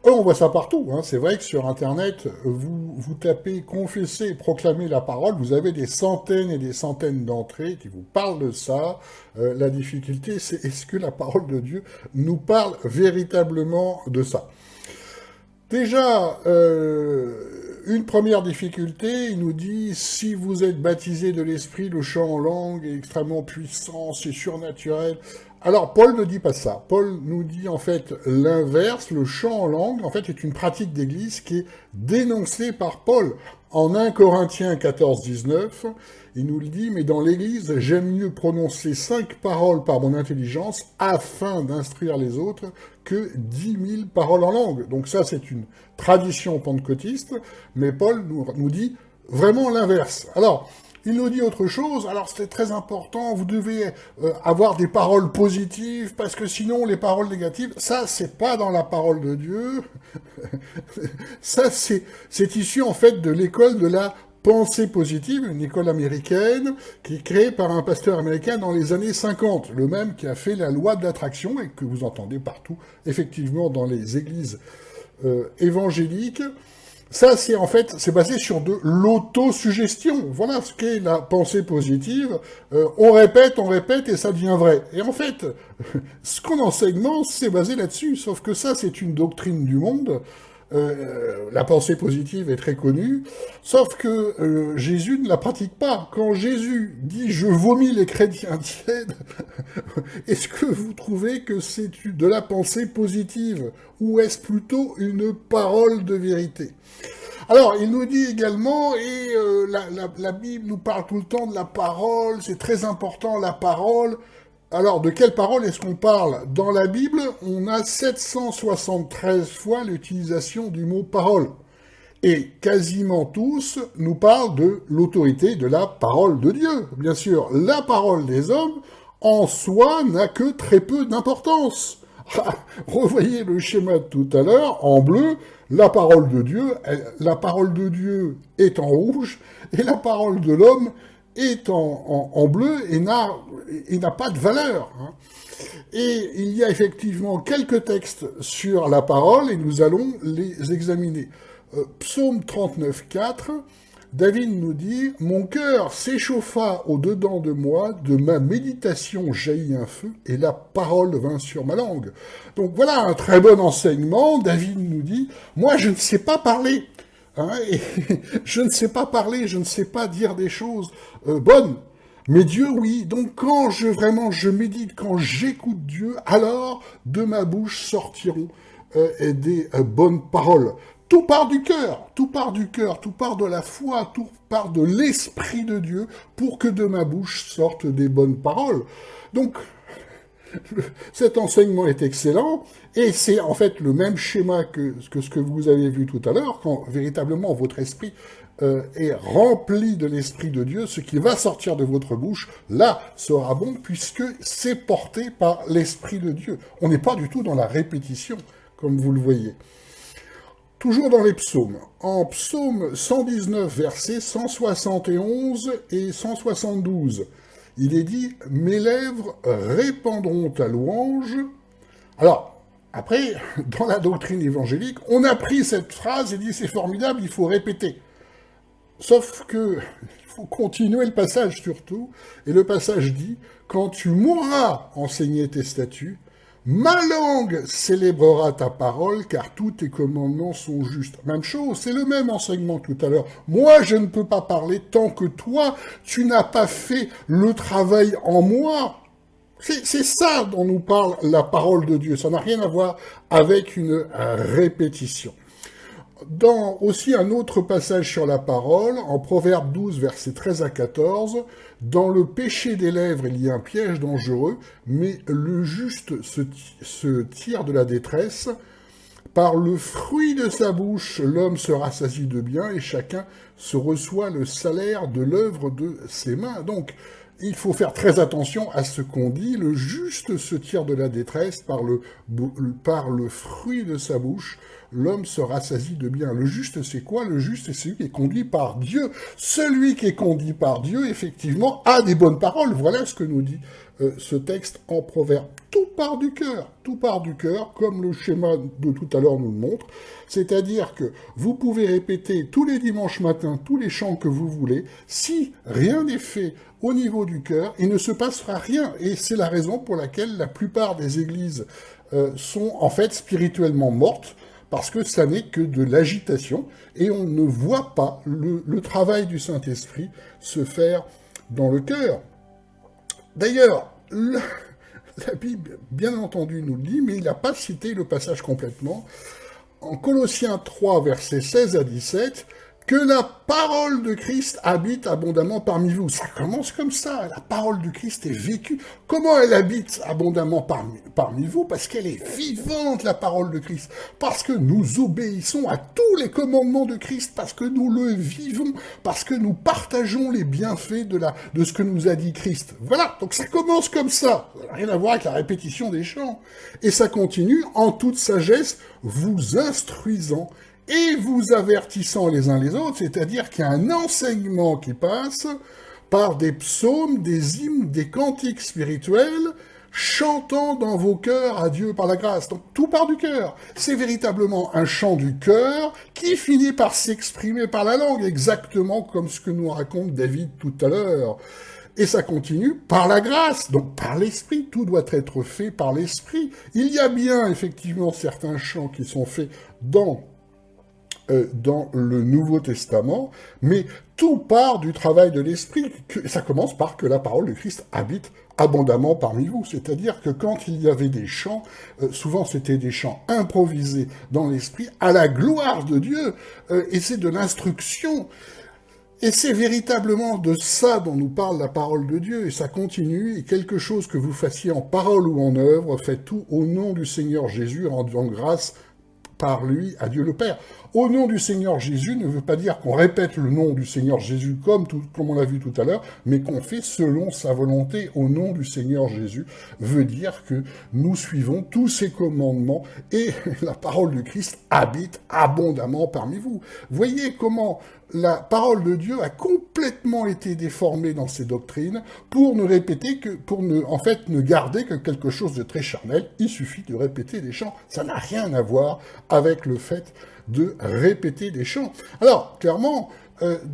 On voit ça partout, hein. C'est vrai que sur Internet, vous tapez « confesser et proclamer la parole », vous avez des centaines et des centaines d'entrées qui vous parlent de ça. La difficulté, c'est est-ce que la parole de Dieu nous parle véritablement de ça? Déjà, une première difficulté, il nous dit « si vous êtes baptisé de l'Esprit, le chant en langue est extrêmement puissant, c'est surnaturel ». Alors, Paul ne dit pas ça. Paul nous dit en fait l'inverse. Le chant en langue, en fait, est une pratique d'église qui est dénoncée par Paul. En 1 Corinthiens 14, 19, il nous le dit, mais dans l'église, j'aime mieux prononcer 5 paroles par mon intelligence afin d'instruire les autres que 10 000 paroles en langue. Donc ça, c'est une tradition pentecôtiste, mais Paul nous dit vraiment l'inverse. Alors, il nous dit autre chose, alors c'est très important, vous devez avoir des paroles positives, parce que sinon les paroles négatives, ça c'est pas dans la parole de Dieu, ça c'est issu en fait de l'école de la pensée positive, une école américaine qui est créée par un pasteur américain dans les années 50, le même qui a fait la loi de l'attraction et que vous entendez partout, effectivement dans les églises évangéliques. Ça, c'est basé sur de l'autosuggestion. Voilà ce qu'est la pensée positive. On répète, et ça devient vrai. Et en fait, ce qu'on enseigne, c'est basé là-dessus. Sauf que ça, c'est une doctrine du monde. La pensée positive est très connue. Sauf que Jésus ne la pratique pas. Quand Jésus dit « je vomis les chrétiens tièdes », est-ce que vous trouvez que c'est de la pensée positive? Ou est-ce plutôt une parole de vérité? Alors, il nous dit également, et la Bible nous parle tout le temps de la parole, c'est très important la parole. Alors, de quelle parole est-ce qu'on parle? Dans la Bible, on a 773 fois l'utilisation du mot « parole ». Et quasiment tous nous parlent de l'autorité de la parole de Dieu. Bien sûr, la parole des hommes, en soi, n'a que très peu d'importance. Revoyez le schéma de tout à l'heure, en bleu, la parole de Dieu est en rouge, et la parole de l'homme est en bleu et n'a pas de valeur. Hein. Et il y a effectivement quelques textes sur la parole, et nous allons les examiner. Psaume 39, 4, David nous dit « Mon cœur s'échauffa au-dedans de moi, de ma méditation jaillit un feu, et la parole vint sur ma langue. » Donc voilà un très bon enseignement. David nous dit « Moi, je ne sais pas parler. Hein, et je ne sais pas parler, je ne sais pas dire des choses bonnes. Mais Dieu, oui. Donc quand je médite, quand j'écoute Dieu, alors de ma bouche sortiront des bonnes paroles. » Tout part du cœur, tout part du cœur, tout part de la foi, tout part de l'Esprit de Dieu pour que de ma bouche sortent des bonnes paroles. Donc, cet enseignement est excellent, et c'est en fait le même schéma que ce que vous avez vu tout à l'heure, quand véritablement votre esprit est rempli de l'Esprit de Dieu, ce qui va sortir de votre bouche, là, sera bon, puisque c'est porté par l'Esprit de Dieu. On n'est pas du tout dans la répétition, comme vous le voyez. Toujours dans les psaumes, en psaume 119, versets 171 et 172, il est dit « Mes lèvres répandront ta louange ». Alors, après, dans la doctrine évangélique, on a pris cette phrase et dit « C'est formidable, il faut répéter ». Sauf que il faut continuer le passage surtout, et le passage dit « Quand tu m'auras enseigné tes statuts, ma langue célébrera ta parole, car tous tes commandements sont justes. » Même chose, c'est le même enseignement que tout à l'heure. Moi, je ne peux pas parler tant que toi, tu n'as pas fait le travail en moi. C'est ça dont nous parle la parole de Dieu. Ça n'a rien à voir avec une répétition. Dans aussi un autre passage sur la parole, en Proverbe 12, versets 13 à 14, « Dans le péché des lèvres, il y a un piège dangereux, mais le juste se tire de la détresse. Par le fruit de sa bouche, l'homme se rassasie de bien, et chacun se reçoit le salaire de l'œuvre de ses mains. » Donc, il faut faire très attention à ce qu'on dit. Le juste se tire de la détresse par le fruit de sa bouche. L'homme se rassasie de bien. Le juste, c'est quoi? Le juste, c'est celui qui est conduit par Dieu. Celui qui est conduit par Dieu, effectivement, a des bonnes paroles. Voilà ce que nous dit ce texte en Proverbe. Tout part du cœur, comme le schéma de tout à l'heure nous le montre. C'est-à-dire que vous pouvez répéter tous les dimanches matins, tous les chants que vous voulez. Si rien n'est fait au niveau du cœur, il ne se passera rien. Et c'est la raison pour laquelle la plupart des églises sont en fait spirituellement mortes, parce que ça n'est que de l'agitation, et on ne voit pas le travail du Saint-Esprit se faire dans le cœur. D'ailleurs, la Bible, bien entendu, nous le dit, mais il n'a pas cité le passage complètement. En Colossiens 3, versets 16 à 17, que la parole de Christ habite abondamment parmi vous. Ça commence comme ça, la parole du Christ est vécue. Comment elle habite abondamment parmi vous? Parce qu'elle est vivante, la parole de Christ. Parce que nous obéissons à tous les commandements de Christ, parce que nous le vivons, parce que nous partageons les bienfaits de ce que nous a dit Christ. Voilà, donc ça commence comme ça. Ça n'a rien à voir avec la répétition des chants. Et ça continue en toute sagesse, vous instruisant et vous avertissant les uns les autres, c'est-à-dire qu'il y a un enseignement qui passe par des psaumes, des hymnes, des cantiques spirituels, chantant dans vos cœurs à Dieu par la grâce. Donc tout part du cœur. C'est véritablement un chant du cœur qui finit par s'exprimer par la langue, exactement comme ce que nous raconte David tout à l'heure. Et ça continue par la grâce, donc par l'esprit. Tout doit être fait par l'esprit. Il y a bien effectivement certains chants qui sont faits dans le Nouveau Testament, mais tout part du travail de l'Esprit. Ça commence par que la parole de Christ habite abondamment parmi vous. C'est-à-dire que quand il y avait des chants, souvent c'était des chants improvisés dans l'Esprit, à la gloire de Dieu, et c'est de l'instruction. Et c'est véritablement de ça dont nous parle la parole de Dieu, et ça continue, et quelque chose que vous fassiez en parole ou en œuvre, faites tout au nom du Seigneur Jésus, rendant grâce par lui à Dieu le Père. Au nom du Seigneur Jésus ne veut pas dire qu'on répète le nom du Seigneur Jésus comme on l'a vu tout à l'heure, mais qu'on fait selon sa volonté. Au nom du Seigneur Jésus veut dire que nous suivons tous ses commandements et la parole de Christ habite abondamment parmi vous. Voyez comment la parole de Dieu a complètement été déformée dans ses doctrines pour ne garder que quelque chose de très charnel. Il suffit de répéter des chants. Ça n'a rien à voir avec le fait de répéter des chants. Alors, clairement,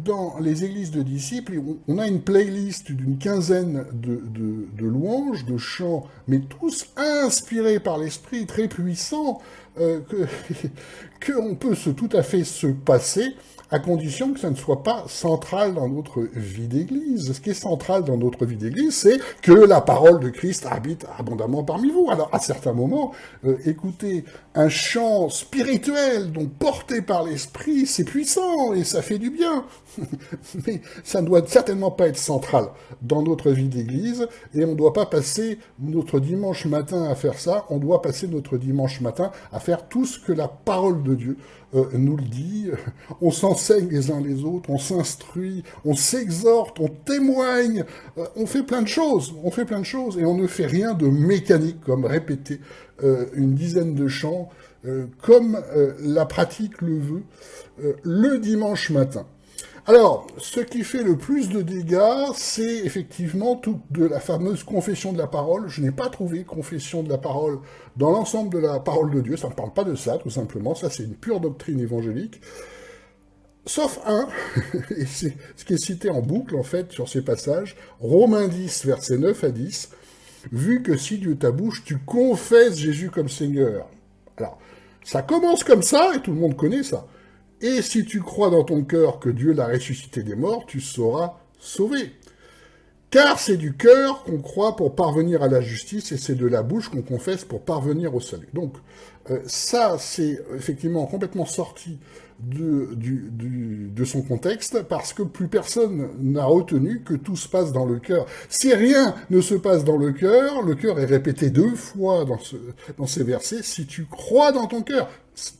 dans les églises de disciples, on a une playlist d'une quinzaine de louanges, de chants, mais tous inspirés par l'Esprit, très puissants, qu'on peut tout à fait se passer à condition que ça ne soit pas central dans notre vie d'Église. Ce qui est central dans notre vie d'Église, c'est que la parole de Christ habite abondamment parmi vous. Alors, à certains moments, écoutez, un chant spirituel, donc porté par l'Esprit, c'est puissant et ça fait du bien. Mais ça ne doit certainement pas être central dans notre vie d'Église, et on ne doit pas passer notre dimanche matin à faire ça, on doit passer notre dimanche matin à faire tout ce que la parole de Dieu nous le dit. On s'enseigne les uns les autres, on s'instruit, on s'exhorte, on témoigne, on fait plein de choses, et on ne fait rien de mécanique, comme répéter une dizaine de chants, comme la pratique le veut, le dimanche matin. Alors, ce qui fait le plus de dégâts, c'est effectivement toute de la fameuse confession de la parole. Je n'ai pas trouvé confession de la parole dans l'ensemble de la parole de Dieu. Ça ne parle pas de ça, tout simplement. Ça, c'est une pure doctrine évangélique. Sauf un, et c'est ce qui est cité en boucle, en fait, sur ces passages, Romains 10, versets 9 à 10, « Vu que si Dieu ta bouche, tu confesses Jésus comme Seigneur. » Alors, ça commence comme ça, et tout le monde connaît ça. Et si tu crois dans ton cœur que Dieu l'a ressuscité des morts, tu seras sauvé. Car c'est du cœur qu'on croit pour parvenir à la justice, et c'est de la bouche qu'on confesse pour parvenir au salut. Donc, ça, c'est effectivement complètement sorti de son contexte, parce que plus personne n'a retenu que tout se passe dans le cœur. Si rien ne se passe dans le cœur est répété 2 fois dans ces versets, si tu crois dans ton cœur,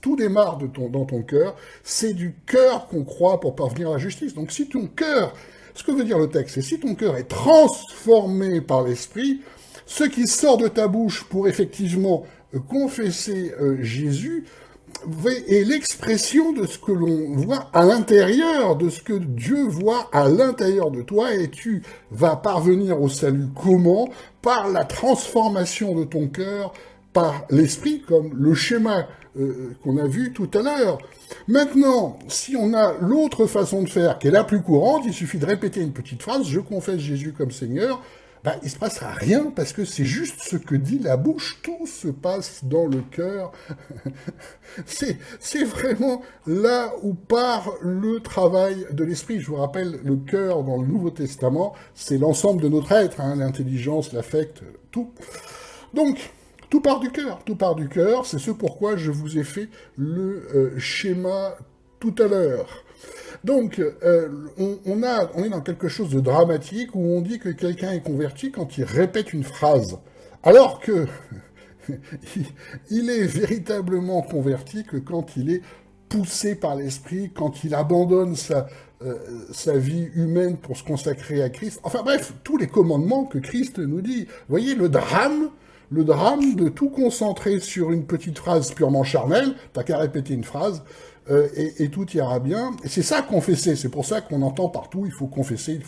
tout démarre dans ton cœur, c'est du cœur qu'on croit pour parvenir à la justice. Donc si ton cœur, ce que veut dire le texte, c'est si ton cœur est transformé par l'Esprit, ce qui sort de ta bouche pour effectivement confesser Jésus est l'expression de ce que l'on voit à l'intérieur, de ce que Dieu voit à l'intérieur de toi, et tu vas parvenir au salut comment? Par la transformation de ton cœur par l'Esprit, comme le schéma qu'on a vu tout à l'heure. Maintenant, si on a l'autre façon de faire, qui est la plus courante, il suffit de répéter une petite phrase, « Je confesse Jésus comme Seigneur », ben, il ne se passera rien, parce que c'est juste ce que dit la bouche, tout se passe dans le cœur. C'est vraiment là où part le travail de l'esprit. Je vous rappelle, le cœur dans le Nouveau Testament, c'est l'ensemble de notre être, hein, l'intelligence, l'affect, tout. Donc, tout part du cœur, c'est ce pourquoi je vous ai fait le schéma tout à l'heure. Donc, on est dans quelque chose de dramatique où on dit que quelqu'un est converti quand il répète une phrase, alors que il est véritablement converti que quand il est poussé par l'esprit, quand il abandonne sa vie humaine pour se consacrer à Christ. Enfin bref, tous les commandements que Christ nous dit. Vous voyez, le drame de tout concentrer sur une petite phrase purement charnelle, t'as qu'à répéter une phrase, et tout ira bien. Et c'est ça, confesser. C'est pour ça qu'on entend partout, il faut confesser.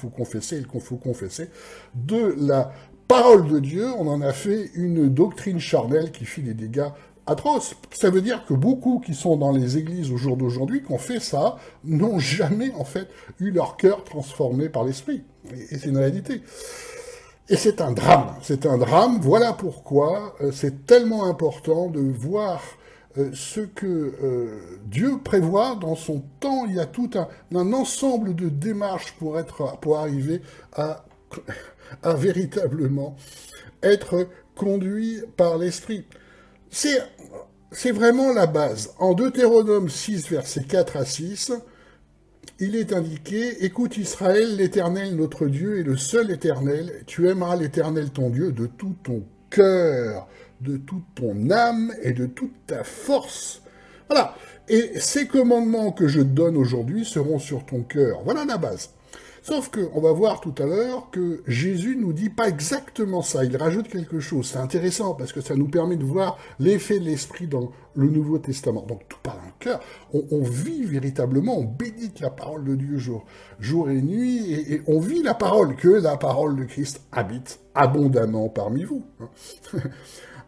De la parole de Dieu, on en a fait une doctrine charnelle qui fit des dégâts atroces. Ça veut dire que beaucoup qui sont dans les églises au jour d'aujourd'hui, qui ont fait ça, n'ont jamais, en fait, eu leur cœur transformé par l'esprit. Et c'est une réalité. Et c'est un drame. Voilà pourquoi c'est tellement important de voir ce que Dieu prévoit dans son temps. Il y a tout un ensemble de démarches pour arriver à véritablement être conduit par l'Esprit. C'est vraiment la base. En Deutéronome 6, versets 4 à 6, il est indiqué « Écoute Israël, l'Éternel notre Dieu est le seul Éternel. Tu aimeras l'Éternel ton Dieu de tout ton cœur, de toute ton âme et de toute ta force. » Voilà. Et ces commandements que je te donne aujourd'hui seront sur ton cœur. Voilà la base. Sauf qu'on va voir tout à l'heure que Jésus nous dit pas exactement ça, il rajoute quelque chose. C'est intéressant parce que ça nous permet de voir l'effet de l'esprit dans le Nouveau Testament. Donc tout part dans le cœur, on vit véritablement, on bénit la parole de Dieu jour et nuit, et on vit la parole, que la parole de Christ habite abondamment parmi vous.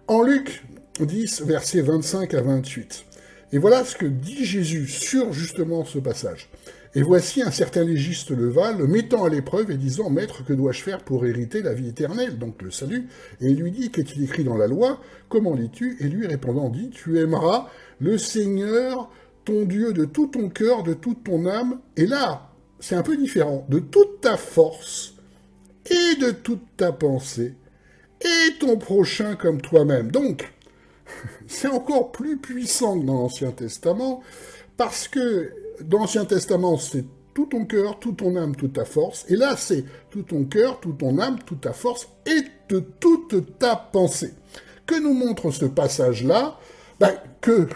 En Luc 10, versets 25 à 28, et voilà ce que dit Jésus sur justement ce passage. Et voici un certain légiste leva, le mettant à l'épreuve et disant « Maître, que dois-je faire pour hériter la vie éternelle ?» Donc le salut. Et il lui dit « Qu'est-il écrit dans la loi? Comment lis-tu » Et lui répondant dit « Tu aimeras le Seigneur ton Dieu de tout ton cœur, de toute ton âme, et là, c'est un peu différent, de toute ta force et de toute ta pensée, et ton prochain comme toi-même. Donc, c'est encore plus puissant que dans l'Ancien Testament, parce que dans l'Ancien Testament, c'est tout ton cœur, toute ton âme, toute ta force, et là, c'est tout ton cœur, toute ton âme, toute ta force, et de toute ta pensée. Que nous montre ce passage-là? Que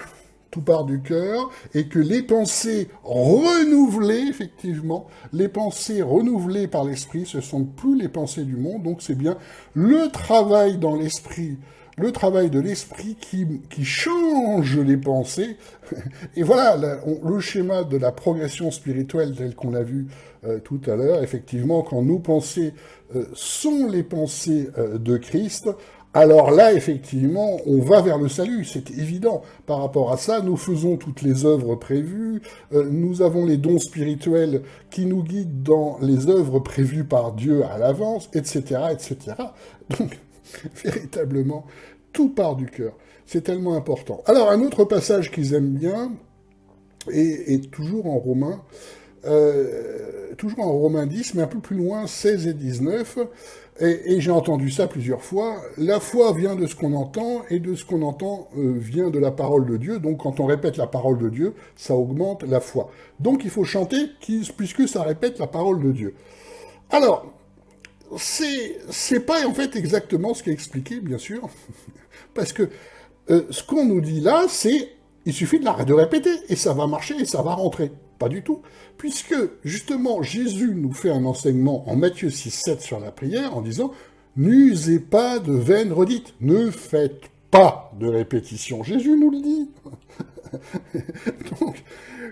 tout part du cœur, et que les pensées renouvelées, effectivement, les pensées renouvelées par l'esprit, ce ne sont plus les pensées du monde, donc c'est bien le travail dans l'esprit, le travail de l'esprit qui change les pensées. Et voilà le schéma de la progression spirituelle tel qu'on l'a vu tout à l'heure. Effectivement, quand nos pensées sont les pensées de Christ, alors là, effectivement, on va vers le salut, c'est évident. Par rapport à ça, nous faisons toutes les œuvres prévues, nous avons les dons spirituels qui nous guident dans les œuvres prévues par Dieu à l'avance, etc., etc. Donc, véritablement, tout part du cœur. C'est tellement important. Alors, un autre passage qu'ils aiment bien, et toujours en Romains, toujours en Romains 10, mais un peu plus loin, 16 et 19, et j'ai entendu ça plusieurs fois, la foi vient de ce qu'on entend, et de ce qu'on entend vient de la parole de Dieu, donc quand on répète la parole de Dieu, ça augmente la foi. Donc il faut chanter, puisque ça répète la parole de Dieu. Alors, c'est pas en fait exactement ce qui est expliqué, bien sûr, parce que ce qu'on nous dit là, c'est il suffit de répéter, et ça va marcher, et ça va rentrer. Pas du tout, puisque justement Jésus nous fait un enseignement en Matthieu 6,7 sur la prière en disant « N'usez pas de vaines redites, ne faites pas de répétition ». Jésus nous le dit. Donc,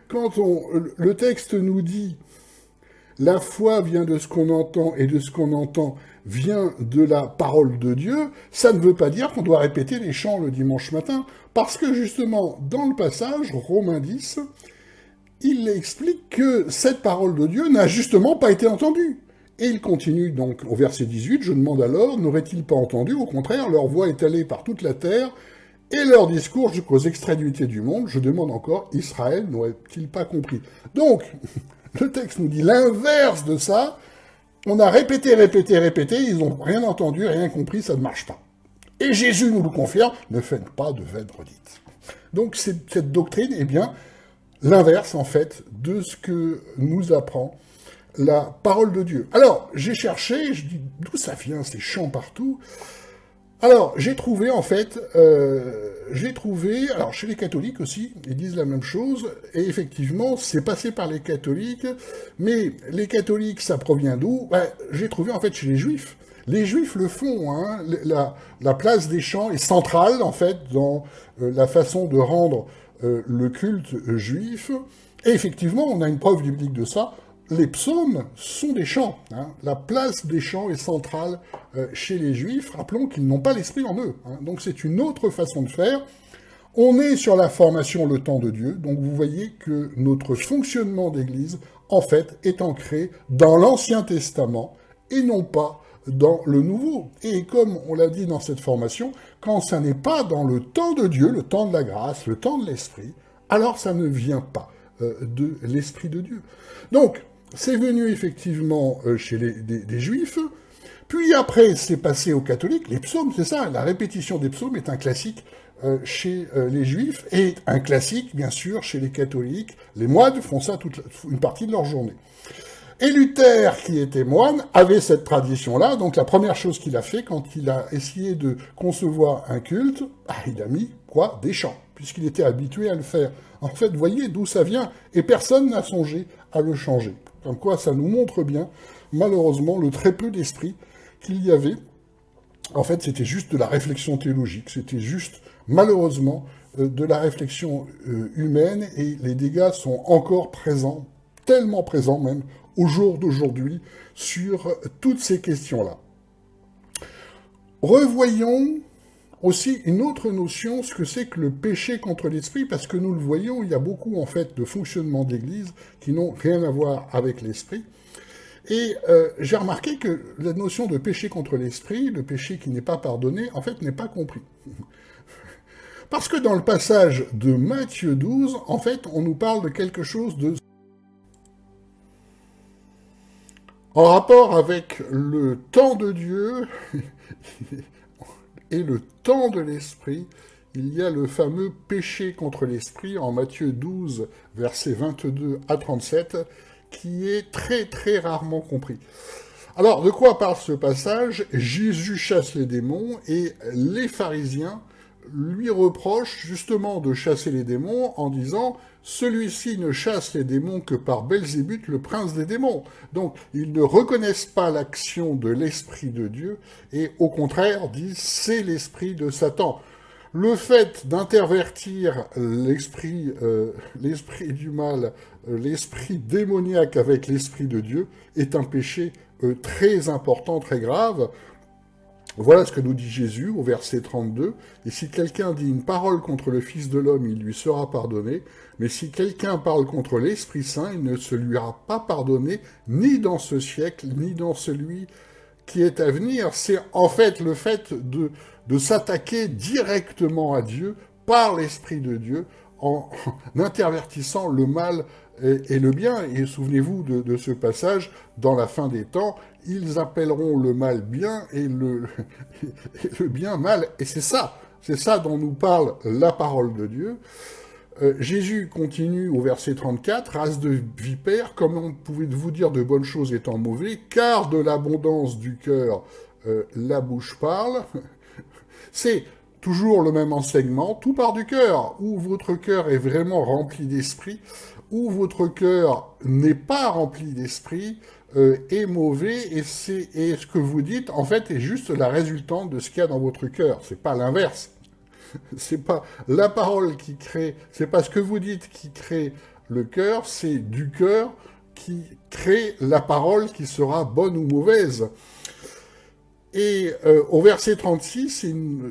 quand le texte nous dit « La foi vient de ce qu'on entend, et de ce qu'on entend vient de la parole de Dieu », ça ne veut pas dire qu'on doit répéter les chants le dimanche matin, parce que justement, dans le passage, Romains 10, il explique que cette parole de Dieu n'a justement pas été entendue. Et il continue donc au verset 18, « Je demande alors, n'aurait-il pas entendu? Au contraire, leur voix est allée par toute la terre, et leur discours jusqu'aux extrémités du monde. Je demande encore, Israël n'aurait-il pas compris ?» Donc, le texte nous dit l'inverse de ça. On a répété, ils n'ont rien entendu, rien compris, ça ne marche pas. Et Jésus nous le confirme, ne faites pas de vaines redites. Donc cette doctrine, eh bien, l'inverse, en fait, de ce que nous apprend la parole de Dieu. Alors, j'ai cherché, je dis, d'où ça vient, ces chants partout? Alors, j'ai trouvé, en fait, alors chez les catholiques aussi, ils disent la même chose, et effectivement, c'est passé par les catholiques, mais les catholiques, ça provient d'où? J'ai trouvé, en fait, chez les juifs. Les juifs le font, hein. La place des chants est centrale, en fait, dans la façon de rendre le culte juif, et effectivement, on a une preuve biblique de ça, les psaumes sont des chants, hein. La place des chants est centrale chez les juifs, rappelons qu'ils n'ont pas l'esprit en eux, hein. Donc c'est une autre façon de faire. On est sur la formation le temps de Dieu, donc vous voyez que notre fonctionnement d'église, en fait, est ancré dans l'Ancien Testament, et non pas dans le Nouveau. Et comme on l'a dit dans cette formation, quand ça n'est pas dans le temps de Dieu, le temps de la grâce, le temps de l'Esprit, alors ça ne vient pas de l'Esprit de Dieu. Donc, c'est venu effectivement chez des Juifs, puis après c'est passé aux catholiques, les psaumes, c'est ça, la répétition des psaumes est un classique chez les Juifs, et un classique, bien sûr, chez les catholiques. Les moines font ça une partie de leur journée. Et Luther, qui était moine, avait cette tradition-là, donc la première chose qu'il a fait quand il a essayé de concevoir un culte, il a mis, quoi, des chants, puisqu'il était habitué à le faire. En fait, vous voyez d'où ça vient, et personne n'a songé à le changer. Comme quoi, ça nous montre bien, malheureusement, le très peu d'esprit qu'il y avait. En fait, c'était juste de la réflexion théologique, c'était juste, malheureusement, de la réflexion humaine, et les dégâts sont encore présents, tellement présents même, au jour d'aujourd'hui, sur toutes ces questions-là. Revoyons aussi une autre notion, ce que c'est que le péché contre l'esprit, parce que nous le voyons, il y a beaucoup en fait de fonctionnements d'église qui n'ont rien à voir avec l'esprit. Et j'ai remarqué que la notion de péché contre l'esprit, le péché qui n'est pas pardonné, en fait n'est pas compris. Parce que dans le passage de Matthieu 12, en fait, on nous parle de quelque chose de... En rapport avec le temps de Dieu et le temps de l'Esprit, il y a le fameux péché contre l'Esprit en Matthieu 12, versets 22 à 37, qui est très très rarement compris. Alors, de quoi parle ce passage? Jésus chasse les démons et les pharisiens lui reprochent justement de chasser les démons en disant « Celui-ci ne chasse les démons que par Belzébuth, le prince des démons ». Donc, ils ne reconnaissent pas l'action de l'Esprit de Dieu et au contraire disent « c'est l'esprit de Satan ». Le fait d'intervertir l'esprit du mal, l'esprit démoniaque avec l'esprit de Dieu est un péché très important, très grave. Voilà ce que nous dit Jésus au verset 32. « Et si quelqu'un dit une parole contre le Fils de l'homme, il lui sera pardonné. Mais si quelqu'un parle contre l'Esprit Saint, il ne se lui sera pas pardonné, ni dans ce siècle, ni dans celui qui est à venir. » C'est en fait le fait de s'attaquer directement à Dieu par l'Esprit de Dieu en intervertissant le mal et le bien. Et souvenez-vous de ce passage, dans la fin des temps, ils appelleront le mal bien et le bien mal. Et c'est ça dont nous parle la parole de Dieu. Jésus continue au verset 34, « Race de vipères, comment pouvez-vous dire de bonnes choses étant mauvais, car de l'abondance du cœur, la bouche parle. » C'est toujours le même enseignement, tout part du cœur, où votre cœur est vraiment rempli d'esprit, où votre cœur n'est pas rempli d'esprit, est mauvais, et ce que vous dites, en fait, est juste la résultante de ce qu'il y a dans votre cœur, c'est pas l'inverse. C'est pas la parole qui crée, c'est pas ce que vous dites qui crée le cœur, c'est du cœur qui crée la parole qui sera bonne ou mauvaise. Et au verset 36,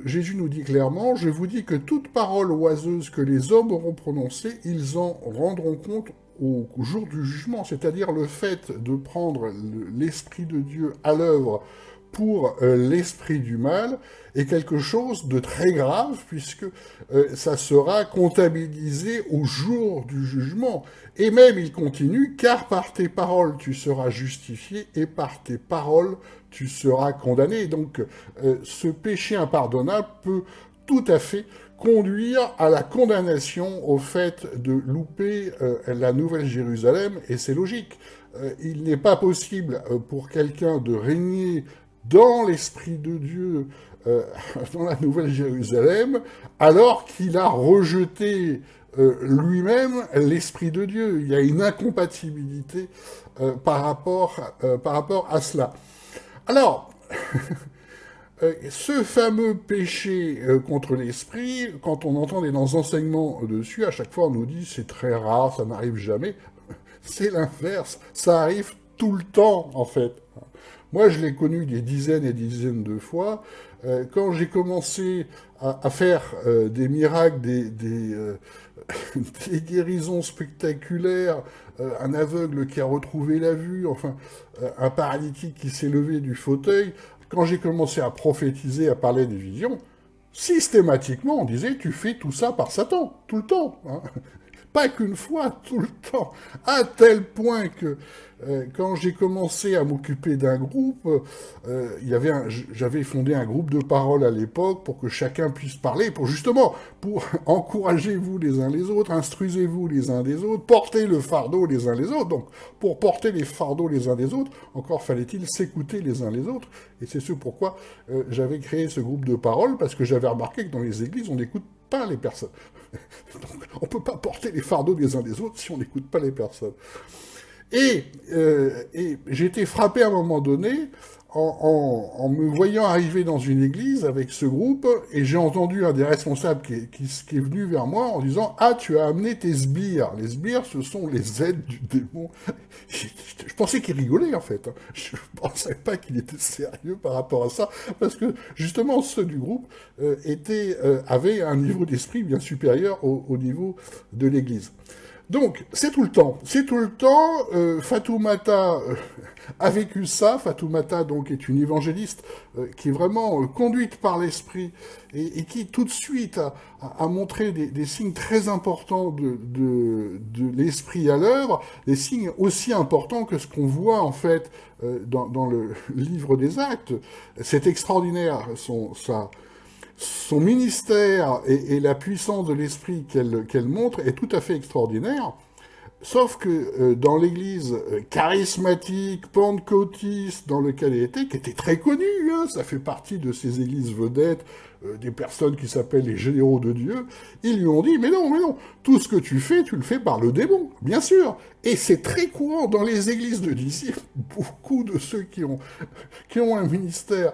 Jésus nous dit clairement « Je vous dis que toute parole oiseuse que les hommes auront prononcée, ils en rendront compte au jour du jugement. » C'est-à-dire le fait de prendre l'Esprit de Dieu à l'œuvre pour l'esprit du mal est quelque chose de très grave, puisque ça sera comptabilisé au jour du jugement. Et même, il continue, « Car par tes paroles tu seras justifié, et par tes paroles tu seras condamné. » Donc, ce péché impardonnable peut tout à fait conduire à la condamnation au fait de louper la Nouvelle Jérusalem, et c'est logique. Il n'est pas possible pour quelqu'un de régner dans l'Esprit de Dieu, dans la Nouvelle Jérusalem, alors qu'il a rejeté lui-même l'Esprit de Dieu. Il y a une incompatibilité par rapport à cela. Alors, ce fameux péché contre l'esprit, quand on entend des enseignements dessus, à chaque fois on nous dit c'est très rare, ça n'arrive jamais. C'est l'inverse, ça arrive tout le temps en fait. Moi je l'ai connu des dizaines et des dizaines de fois. Quand j'ai commencé à faire des miracles, des guérisons spectaculaires, un aveugle qui a retrouvé la vue, enfin un paralytique qui s'est levé du fauteuil, quand j'ai commencé à prophétiser, à parler des visions, systématiquement on disait « tu fais tout ça par Satan, tout le temps hein ». Pas qu'une fois, tout le temps, à tel point que quand j'ai commencé à m'occuper d'un groupe, j'avais fondé un groupe de parole à l'époque pour que chacun puisse parler, pour encouragez-vous les uns les autres, instruisez-vous les uns des autres, portez le fardeau les uns les autres. Donc, pour porter les fardeaux les uns des autres, encore fallait-il s'écouter les uns les autres, et c'est ce pourquoi j'avais créé ce groupe de parole, parce que j'avais remarqué que dans les églises, on n'écoute pas les personnes. Donc, on ne peut pas porter les fardeaux des uns des autres si on n'écoute pas les personnes. Et j'ai été frappé à un moment donné en me voyant arriver dans une église avec ce groupe, et j'ai entendu un des responsables qui est venu vers moi en disant « Ah, tu as amené tes sbires. » Les sbires, ce sont les aides du démon. Je pensais qu'il rigolait, en fait. Je ne pensais pas qu'il était sérieux par rapport à ça, parce que, justement, ceux du groupe avaient un niveau d'esprit bien supérieur au niveau de l'église. Donc, c'est tout le temps. C'est tout le temps. Fatoumata a vécu ça. Fatoumata, donc, est une évangéliste qui est vraiment conduite par l'esprit et qui, tout de suite, a montré des signes très importants de l'esprit à l'œuvre, des signes aussi importants que ce qu'on voit, en fait, dans le livre des Actes. C'est extraordinaire, son ministère et la puissance de l'esprit qu'elle montre est tout à fait extraordinaire. Sauf que dans l'église charismatique, pentecôtiste dans laquelle elle était, qui était très connue, hein, ça fait partie de ces églises vedettes, des personnes qui s'appellent les généraux de Dieu, ils lui ont dit, mais non, tout ce que tu le fais par le démon, bien sûr. Et c'est très courant dans les églises de disciples, beaucoup de ceux qui ont un ministère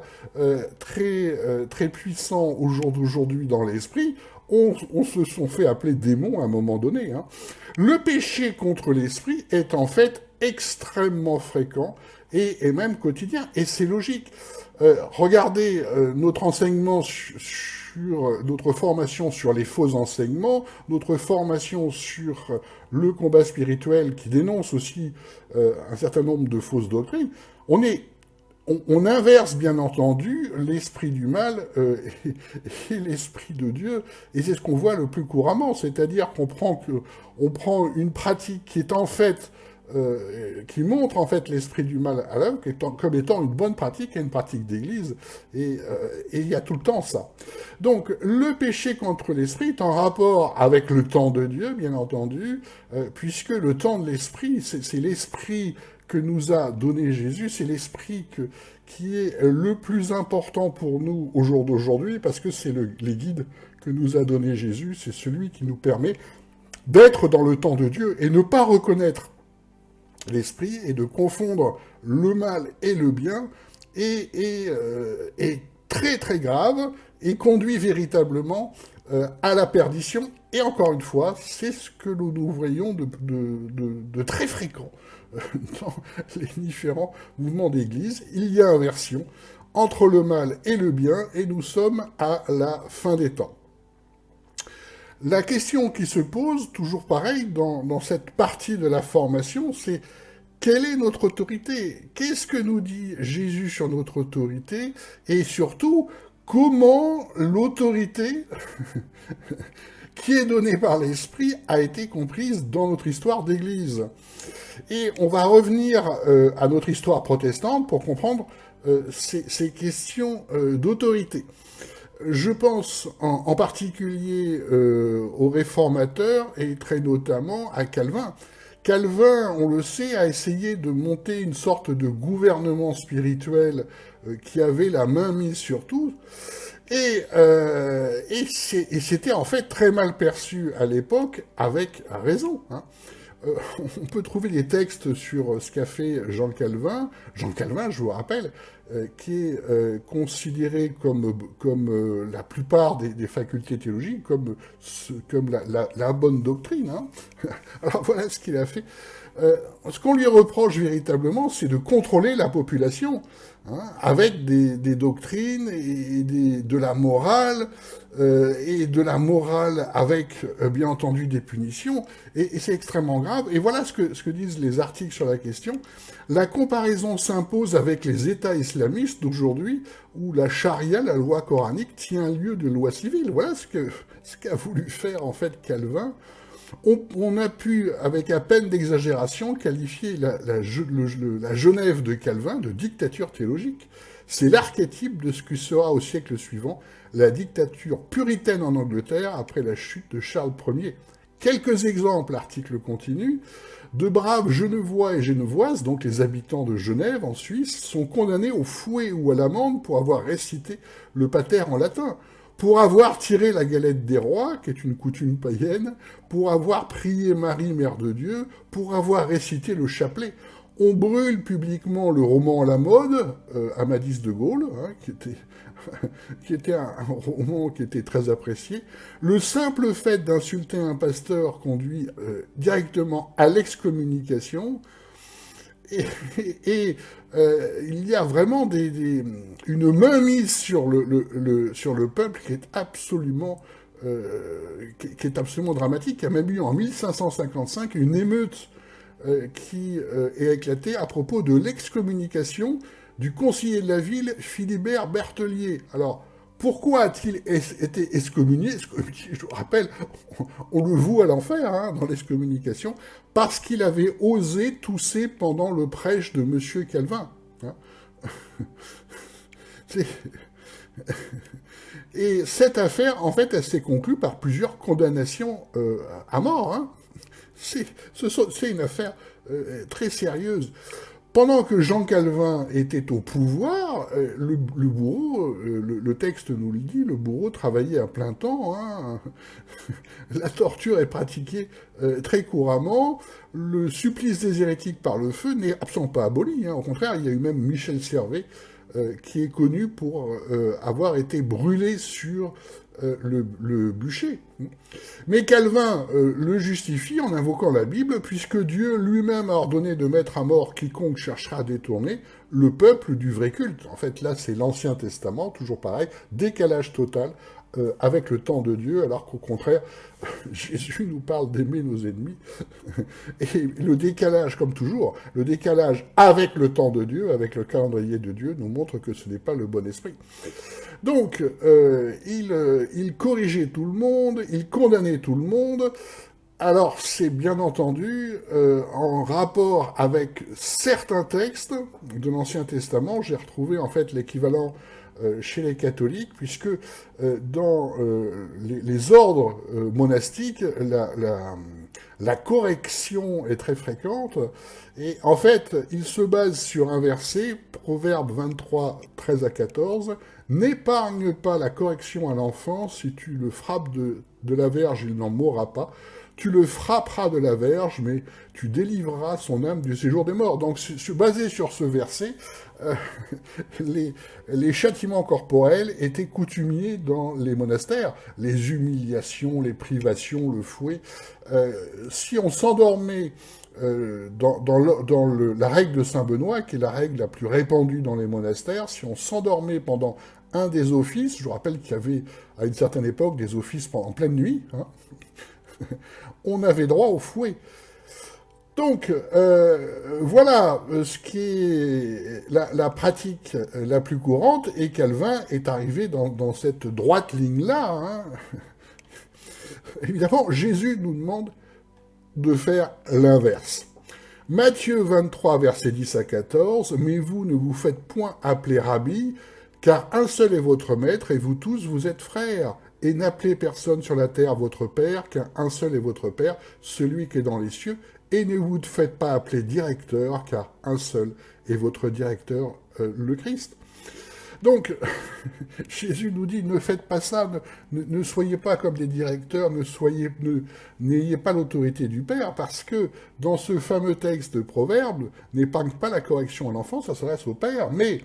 très puissant au jour d'aujourd'hui dans l'esprit, on se sont fait appeler démons à un moment donné. Hein. Le péché contre l'esprit est en fait extrêmement fréquent et même quotidien, et c'est logique. Regardez notre enseignement sur notre formation sur les faux enseignements, notre formation sur le combat spirituel qui dénonce aussi un certain nombre de fausses doctrines. On inverse bien entendu l'esprit du mal et l'esprit de Dieu, et c'est ce qu'on voit le plus couramment, c'est-à-dire qu'on prend une pratique qui est en fait qui montre en fait l'esprit du mal à l'œuvre comme étant une bonne pratique et une pratique d'église, et il y a tout le temps ça. Donc le péché contre l'esprit est en rapport avec le temps de Dieu, bien entendu, puisque le temps de l'esprit, c'est l'esprit que nous a donné Jésus, c'est l'esprit qui est le plus important pour nous au jour d'aujourd'hui, parce que c'est les guides que nous a donné Jésus, c'est celui qui nous permet d'être dans le temps de Dieu et ne pas reconnaître l'esprit et de confondre le mal et le bien est très très grave et conduit véritablement à la perdition. Et encore une fois, c'est ce que nous voyons de très fréquent dans les différents mouvements d'église. Il y a inversion entre le mal et le bien, et nous sommes à la fin des temps. La question qui se pose, toujours pareil, dans cette partie de la formation, c'est quelle est notre autorité? Qu'est-ce que nous dit Jésus sur notre autorité? Et surtout, comment l'autorité qui est donnée par l'Esprit a été comprise dans notre histoire d'Église? Et on va revenir à notre histoire protestante pour comprendre ces questions d'autorité. Je pense en particulier aux réformateurs et très notamment à Calvin. Calvin, on le sait, a essayé de monter une sorte de gouvernement spirituel qui avait la main mise sur tout. Et c'était en fait très mal perçu à l'époque, avec raison. Hein. On peut trouver des textes sur ce qu'a fait Jean Calvin. Jean Calvin, je vous rappelle, qui est considéré comme la plupart des facultés théologiques, comme la bonne doctrine. Hein. Alors voilà ce qu'il a fait. Ce qu'on lui reproche véritablement, c'est de contrôler la population, hein, avec des doctrines et de la morale, et de la morale avec, bien entendu, des punitions, et c'est extrêmement grave. Et voilà ce que disent les articles sur la question. La comparaison s'impose avec les États islamistes d'aujourd'hui, où la charia, la loi coranique, tient lieu de loi civile. Voilà ce qu'a voulu faire, en fait, Calvin. On a pu, avec à peine d'exagération, qualifier la Genève de Calvin de dictature théologique. C'est l'archétype de ce qui sera au siècle suivant la dictature puritaine en Angleterre après la chute de Charles Ier. Quelques exemples, l'article continue. De braves Genevois et Genevoises, donc les habitants de Genève en Suisse, sont condamnés au fouet ou à l'amende pour avoir récité le pater en latin, pour avoir tiré la galette des rois, qui est une coutume païenne, pour avoir prié Marie, Mère de Dieu, pour avoir récité le chapelet. On brûle publiquement le roman à la mode, Amadis de Gaulle, hein, qui était un roman qui était très apprécié. Le simple fait d'insulter un pasteur conduit directement à l'excommunication. Et il y a vraiment une mainmise sur le peuple qui est absolument qui est absolument dramatique. Il y a même eu en 1555 une émeute qui est éclatée à propos de l'excommunication du conseiller de la ville, Philibert Berthelier. Alors, pourquoi a-t-il été excommunié? Je vous rappelle, on le voue à l'enfer hein, dans l'excommunication, parce qu'il avait osé tousser pendant le prêche de M. Calvin. Hein. Et cette affaire, en fait, elle s'est conclue par plusieurs condamnations à mort. Hein. C'est une affaire très sérieuse. Pendant que Jean Calvin était au pouvoir, le bourreau, le texte nous le dit, le bourreau travaillait à plein temps. Hein. La torture est pratiquée très couramment. Le supplice des hérétiques par le feu n'est absolument pas aboli. Hein. Au contraire, il y a eu même Michel Servet, qui est connu pour avoir été brûlé sur le bûcher. Mais Calvin le justifie en invoquant la Bible, puisque Dieu lui-même a ordonné de mettre à mort quiconque cherchera à détourner le peuple du vrai culte. En fait, là, c'est l'Ancien Testament, toujours pareil, décalage total avec le temps de Dieu, alors qu'au contraire, Jésus nous parle d'aimer nos ennemis. Et le décalage, comme toujours, le décalage avec le temps de Dieu, avec le calendrier de Dieu, nous montre que ce n'est pas le bon esprit. Donc, il corrigeait tout le monde, il condamnait tout le monde. Alors, c'est bien entendu en rapport avec certains textes de l'Ancien Testament. J'ai retrouvé en fait l'équivalent chez les catholiques, puisque dans les ordres monastiques, la correction est très fréquente, et en fait, il se base sur un verset, Proverbe 23, 13 à 14, « N'épargne pas la correction à l'enfant, si tu le frappes de la verge, il n'en mourra pas. Tu le frapperas de la verge, mais tu délivreras son âme du séjour des morts. » Donc, basé sur ce verset, les châtiments corporels étaient coutumiers dans les monastères. Les humiliations, les privations, le fouet. Si on s'endormait dans la règle de Saint-Benoît, qui est la règle la plus répandue dans les monastères, si on s'endormait pendant un des offices, je vous rappelle qu'il y avait à une certaine époque des offices en pleine nuit, hein, on avait droit au fouet. Donc, voilà ce qui est la pratique la plus courante, et Calvin est arrivé dans cette droite ligne-là. Hein. Évidemment, Jésus nous demande de faire l'inverse. Matthieu 23, versets 10 à 14, « Mais vous ne vous faites point appeler rabbi, car un seul est votre maître, et vous tous, vous êtes frères. Et n'appelez personne sur la terre votre père, car un seul est votre père, celui qui est dans les cieux. Et ne vous faites pas appeler directeur, car un seul est votre directeur, le Christ. » Donc, Jésus nous dit, ne faites pas ça, ne soyez pas comme des directeurs, n'ayez pas l'autorité du Père, parce que dans ce fameux texte de Proverbe, n'épargne pas la correction à l'enfant, ça s'adresse au Père, mais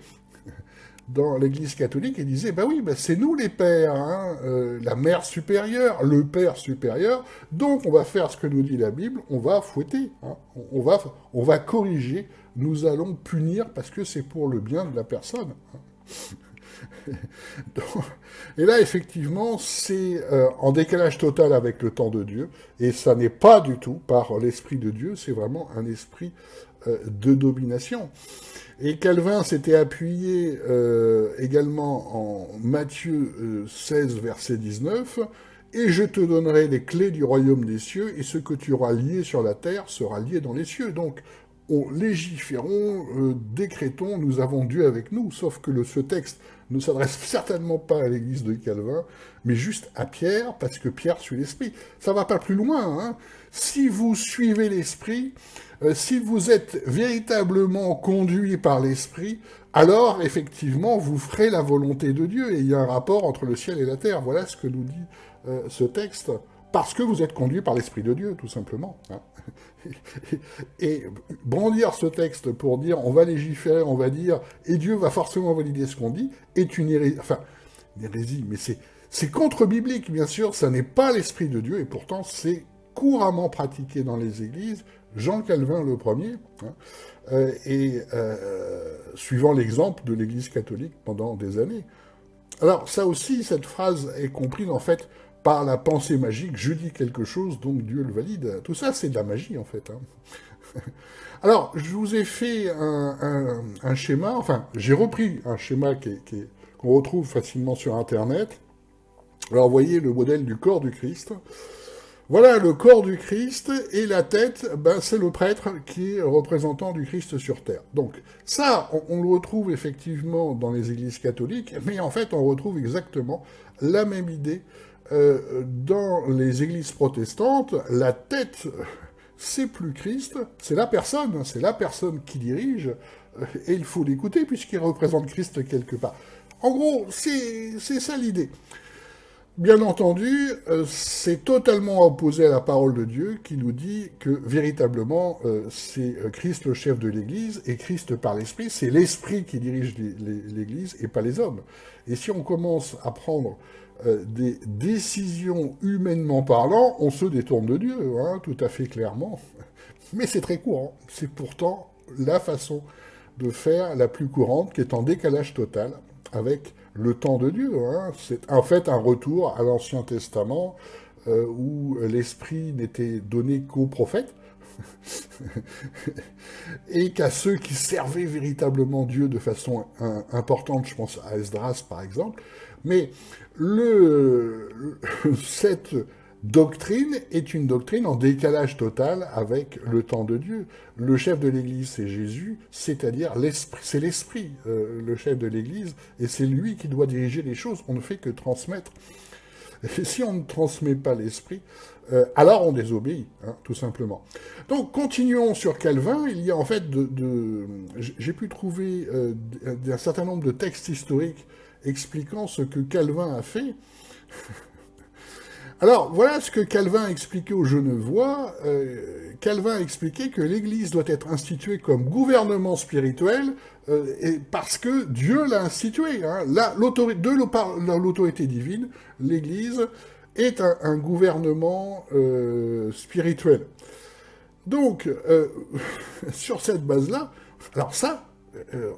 dans l'Église catholique, il disait, oui, c'est nous les pères, hein, la mère supérieure, le père supérieur, donc on va faire ce que nous dit la Bible, on va fouetter, hein, on va corriger, nous allons punir, parce que c'est pour le bien de la personne. Hein. Et là, effectivement, c'est en décalage total avec le temps de Dieu, et ça n'est pas du tout par l'Esprit de Dieu, c'est vraiment un esprit de domination. Et Calvin s'était appuyé également en Matthieu 16, verset 19, « Et je te donnerai les clés du royaume des cieux, et ce que tu auras lié sur la terre sera lié dans les cieux. » Donc, légiférons, décrétons, nous avons Dieu avec nous, sauf que ce texte ne s'adresse certainement pas à l'église de Calvin, mais juste à Pierre, parce que Pierre suit l'Esprit. Ça va pas plus loin, hein. Si vous suivez l'Esprit, si vous êtes véritablement conduit par l'Esprit, alors, effectivement, vous ferez la volonté de Dieu, et il y a un rapport entre le ciel et la terre. Voilà ce que nous dit ce texte, parce que vous êtes conduit par l'Esprit de Dieu, tout simplement. Hein. Et brandir ce texte pour dire on va légiférer, on va dire et Dieu va forcément valider ce qu'on dit est une hérésie, mais c'est contre-biblique, bien sûr, ça n'est pas l'Esprit de Dieu, et pourtant c'est couramment pratiqué dans les églises, Jean Calvin le premier, hein, suivant l'exemple de l'Église catholique pendant des années. Alors ça aussi, cette phrase est comprise en fait par la pensée magique, je dis quelque chose, donc Dieu le valide. Tout ça, c'est de la magie, en fait. Alors, je vous ai fait un schéma, enfin, j'ai repris un schéma qu'on retrouve facilement sur Internet. Alors, vous voyez le modèle du corps du Christ. Voilà le corps du Christ, et la tête, ben, c'est le prêtre qui est représentant du Christ sur terre. Donc ça, on le retrouve effectivement dans les églises catholiques, mais en fait, on retrouve exactement la même idée dans les églises protestantes. La tête, c'est plus Christ, c'est la personne qui dirige, et il faut l'écouter puisqu'il représente Christ quelque part. En gros, c'est ça l'idée. Bien entendu, c'est totalement opposé à la parole de Dieu qui nous dit que véritablement c'est Christ le chef de l'Église et Christ par l'Esprit, c'est l'Esprit qui dirige l'Église et pas les hommes. Et si on commence à prendre des décisions humainement parlant, on se détourne de Dieu, hein, tout à fait clairement. Mais c'est très courant, c'est pourtant la façon de faire la plus courante qui est en décalage total avec le temps de Dieu. Hein. C'est en fait un retour à l'Ancien Testament où l'Esprit n'était donné qu'aux prophètes et qu'à ceux qui servaient véritablement Dieu de façon importante, je pense à Esdras par exemple. Mais cette doctrine est une doctrine en décalage total avec le temps de Dieu. Le chef de l'Église, c'est Jésus, c'est-à-dire l'Esprit, c'est l'Esprit, le chef de l'Église, et c'est lui qui doit diriger les choses. On ne fait que transmettre. Et si on ne transmet pas l'Esprit, alors on désobéit, hein, tout simplement. Donc, continuons sur Calvin. Il y a en fait j'ai pu trouver un certain nombre de textes historiques expliquant ce que Calvin a fait. Alors, voilà ce que Calvin a expliqué aux Genevois. Calvin a expliqué que l'Église doit être instituée comme gouvernement spirituel parce que Dieu l'a instituée. Hein. L'autorité divine, l'Église est un gouvernement spirituel. Donc, sur cette base-là, alors ça,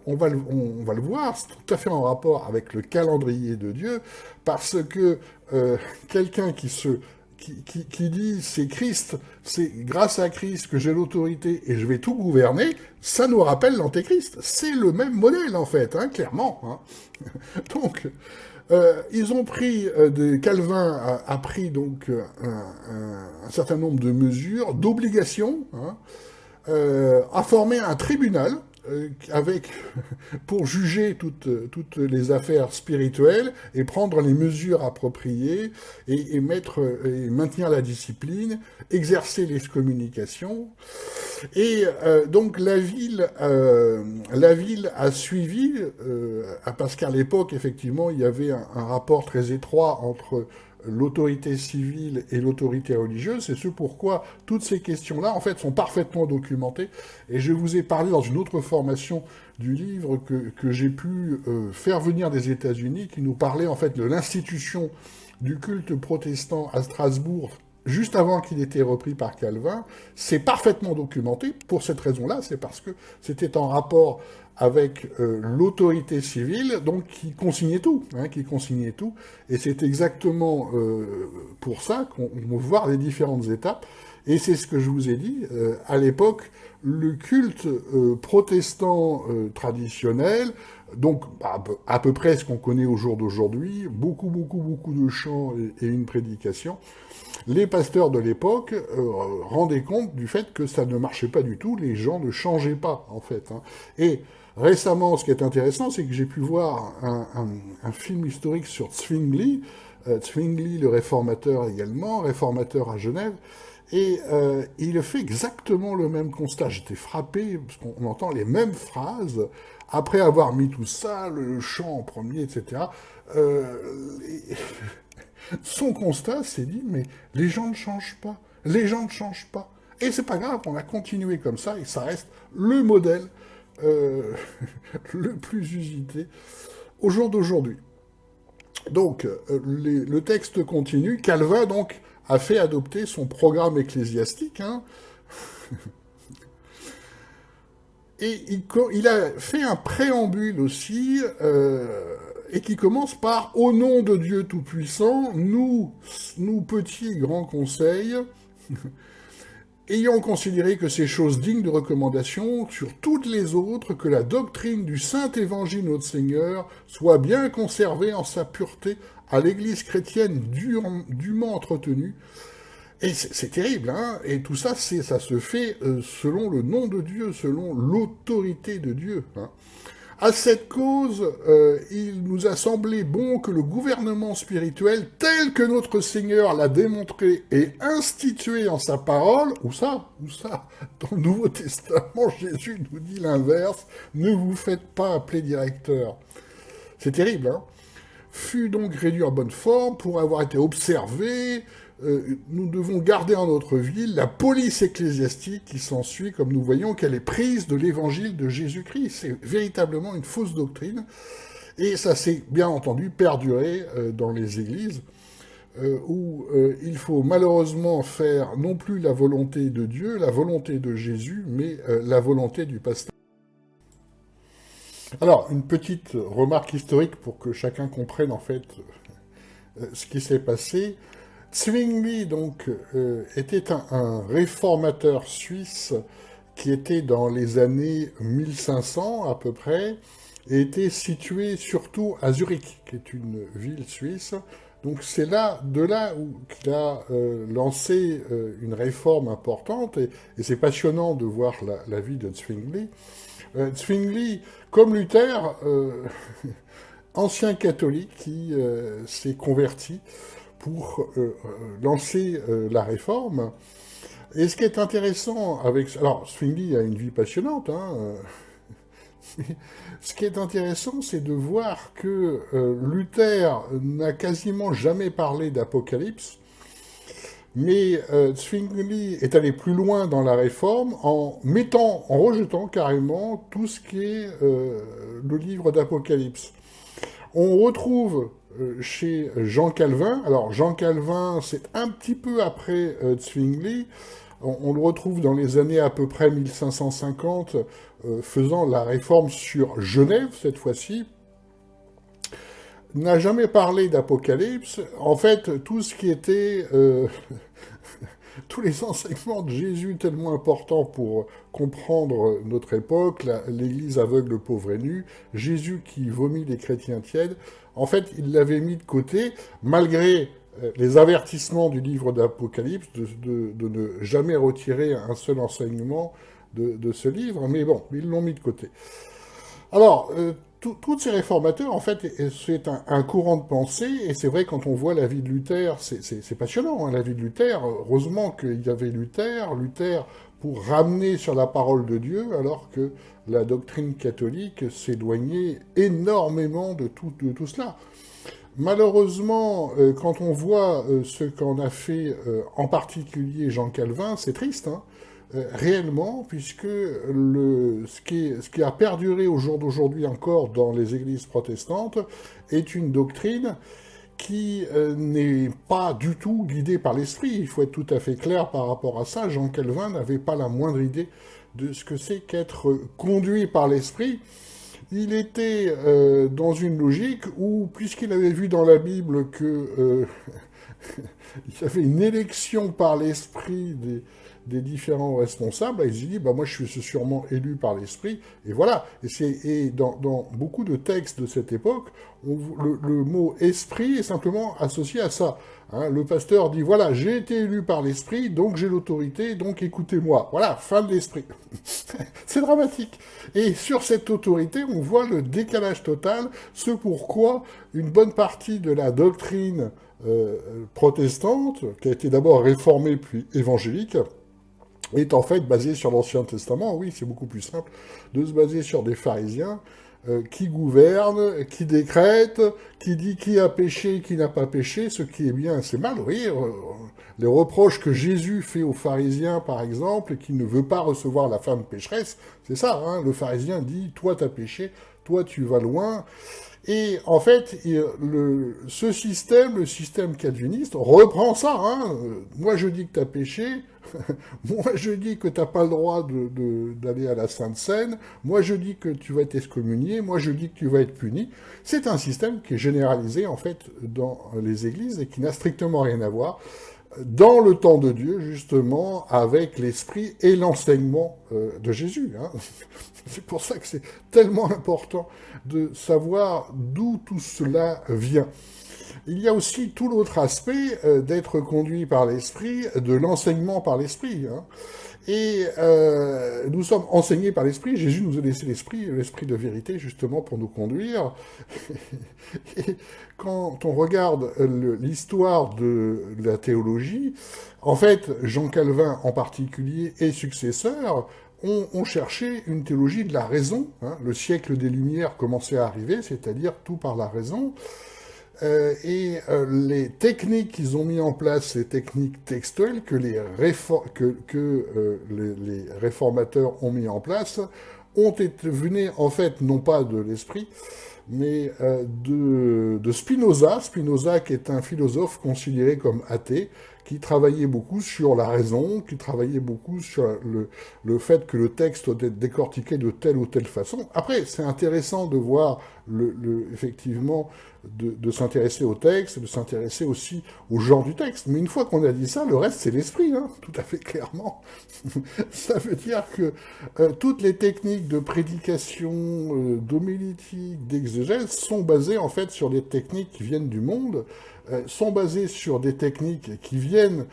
on va le voir, c'est tout à fait en rapport avec le calendrier de Dieu, parce que quelqu'un qui dit c'est Christ, c'est grâce à Christ que j'ai l'autorité et je vais tout gouverner, ça nous rappelle l'Antéchrist. C'est le même modèle en fait, hein, clairement. Hein. Donc, ils ont pris, Calvin a pris donc un certain nombre de mesures, d'obligations, hein, a formé un tribunal pour juger toutes les affaires spirituelles et prendre les mesures appropriées et maintenir la discipline, exercer l'excommunication. Et donc la ville a suivi, parce qu'à l'époque, effectivement, il y avait un rapport très étroit entre l'autorité civile et l'autorité religieuse, c'est ce pourquoi toutes ces questions-là, en fait, sont parfaitement documentées. Et je vous ai parlé dans une autre formation du livre que j'ai pu faire venir des États-Unis, qui nous parlait, en fait, de l'institution du culte protestant à Strasbourg, juste avant qu'il ait été repris par Calvin. C'est parfaitement documenté. Pour cette raison-là, c'est parce que c'était en rapport avec l'autorité civile, donc qui consignait tout, et c'est exactement pour ça qu'on va voir les différentes étapes, et c'est ce que je vous ai dit, à l'époque, le culte protestant traditionnel, donc à peu près ce qu'on connaît au jour d'aujourd'hui, beaucoup de chants et une prédication, les pasteurs de l'époque rendaient compte du fait que ça ne marchait pas du tout, les gens ne changeaient pas, en fait. Hein. Et récemment, ce qui est intéressant, c'est que j'ai pu voir un film historique sur Zwingli, Zwingli le réformateur également, réformateur à Genève, et il fait exactement le même constat. J'étais frappé, parce qu'on entend les mêmes phrases, après avoir mis tout ça, le chant en premier, etc., son constat s'est dit, mais les gens ne changent pas, les gens ne changent pas. Et c'est pas grave, on a continué comme ça, et ça reste le modèle le plus usité au jour d'aujourd'hui. Donc, le texte continue. Calvin, donc, a fait adopter son programme ecclésiastique, hein, et il a fait un préambule aussi, et qui commence par « Au nom de Dieu Tout-Puissant, nous petits grands conseils, ayant considéré que ces choses dignes de recommandation sur toutes les autres, que la doctrine du Saint Évangile notre Seigneur soit bien conservée en sa pureté à l'Église chrétienne dûment entretenue. » Et c'est terrible, hein. Et tout ça, ça se fait selon le nom de Dieu, selon l'autorité de Dieu, hein. À cette cause, il nous a semblé bon que le gouvernement spirituel, tel que notre Seigneur l'a démontré et institué en sa parole, où ça, dans le Nouveau Testament, Jésus nous dit l'inverse, ne vous faites pas appeler directeur. C'est terrible, hein. Fut donc réduit en bonne forme pour avoir été observé. Nous devons garder en notre ville la police ecclésiastique qui s'ensuit, comme nous voyons qu'elle est prise de l'évangile de Jésus-Christ. C'est véritablement une fausse doctrine, et ça s'est bien entendu perduré dans les églises, où il faut malheureusement faire non plus la volonté de Dieu, la volonté de Jésus, mais la volonté du pasteur. Alors, une petite remarque historique pour que chacun comprenne en fait ce qui s'est passé. Zwingli, donc, était un réformateur suisse qui était dans les années 1500 à peu près, et était situé surtout à Zurich, qui est une ville suisse. Donc c'est de là où qu'il a lancé une réforme importante, et c'est passionnant de voir la vie de Zwingli. Zwingli, comme Luther, ancien catholique qui s'est converti pour lancer la réforme. Et ce qui est intéressant avec... Alors, Zwingli a une vie passionnante, hein, mais ce qui est intéressant, c'est de voir que Luther n'a quasiment jamais parlé d'Apocalypse, mais Zwingli est allé plus loin dans la réforme en rejetant carrément tout ce qui est le livre d'Apocalypse. On retrouve chez Jean Calvin, alors Jean Calvin, c'est un petit peu après Zwingli, on le retrouve dans les années à peu près 1550, faisant la réforme sur Genève, cette fois-ci, n'a jamais parlé d'Apocalypse. En fait, tout ce qui était... tous les enseignements de Jésus tellement importants pour comprendre notre époque, l'Église aveugle, pauvre et nue, Jésus qui vomit les chrétiens tièdes, en fait, il l'avait mis de côté, malgré les avertissements du livre d'Apocalypse de ne jamais retirer un seul enseignement de ce livre, mais bon, ils l'ont mis de côté. Alors, tous ces réformateurs, en fait, c'est un courant de pensée, et c'est vrai, quand on voit la vie de Luther, c'est passionnant, hein, la vie de Luther. Heureusement qu'il y avait Luther, pour ramener sur la parole de Dieu, alors que la doctrine catholique s'éloignait énormément de tout cela. Malheureusement, quand on voit ce qu'en a fait en particulier Jean Calvin, c'est triste, hein, réellement, puisque ce qui a perduré au jour d'aujourd'hui encore dans les églises protestantes est une doctrine qui n'est pas du tout guidée par l'esprit. Il faut être tout à fait clair par rapport à ça. Jean Calvin n'avait pas la moindre idée de ce que c'est qu'être conduit par l'esprit. Il était dans une logique où, puisqu'il avait vu dans la Bible que il y avait une élection par l'esprit des différents responsables, il s'est dit, moi je suis sûrement élu par l'esprit, et voilà. Et dans beaucoup de textes de cette époque, le mot esprit est simplement associé à ça. Hein, le pasteur dit, voilà, j'ai été élu par l'esprit, donc j'ai l'autorité, donc écoutez-moi. Voilà, fin de l'esprit. C'est dramatique. Et sur cette autorité, on voit le décalage total, ce pourquoi une bonne partie de la doctrine protestante, qui a été d'abord réformée puis évangélique, est en fait basée sur l'Ancien Testament. Oui, c'est beaucoup plus simple de se baser sur des pharisiens qui gouvernent, qui décrètent, qui dit qui a péché, qui n'a pas péché, ce qui est bien, c'est mal. Vous voyez, les reproches que Jésus fait aux pharisiens, par exemple, qui ne veut pas recevoir la femme pécheresse, c'est ça, hein, le pharisien dit, toi t'as péché, toi tu vas loin. Et en fait, ce système, le système calviniste, reprend ça. Hein. Moi, je dis que tu as péché. Moi, je dis que tu n'as pas le droit d'aller à la Sainte Seine. Moi, je dis que tu vas être excommunié. Moi, je dis que tu vas être puni. C'est un système qui est généralisé, en fait, dans les églises et qui n'a strictement rien à voir dans le temps de Dieu, justement, avec l'esprit et l'enseignement de Jésus. Hein. C'est pour ça que c'est tellement important de savoir d'où tout cela vient. Il y a aussi tout l'autre aspect d'être conduit par l'esprit, de l'enseignement par l'esprit. Hein. Et nous sommes enseignés par l'esprit. Jésus nous a laissé l'esprit de vérité, justement, pour nous conduire. Et quand on regarde l'histoire de la théologie, en fait, Jean Calvin en particulier et successeurs ont cherché une théologie de la raison. Hein. Le siècle des Lumières commençait à arriver, c'est-à-dire tout par la raison. Les techniques qu'ils ont mis en place, les techniques textuelles que les réformateurs ont mis en place, venaient en fait non pas de l'esprit, mais de Spinoza. Spinoza qui est un philosophe considéré comme athée, qui travaillait beaucoup sur la raison, qui travaillait beaucoup sur le fait que le texte doit être décortiqué de telle ou telle façon. Après, c'est intéressant de voir effectivement de s'intéresser au texte, de s'intéresser aussi au genre du texte. Mais une fois qu'on a dit ça, le reste, c'est l'esprit, hein, tout à fait clairement. Ça veut dire que toutes les techniques de prédication, d'homilétique, d'exégèse sont basées en fait sur des techniques qui viennent du monde, sont basées sur des techniques qui viennent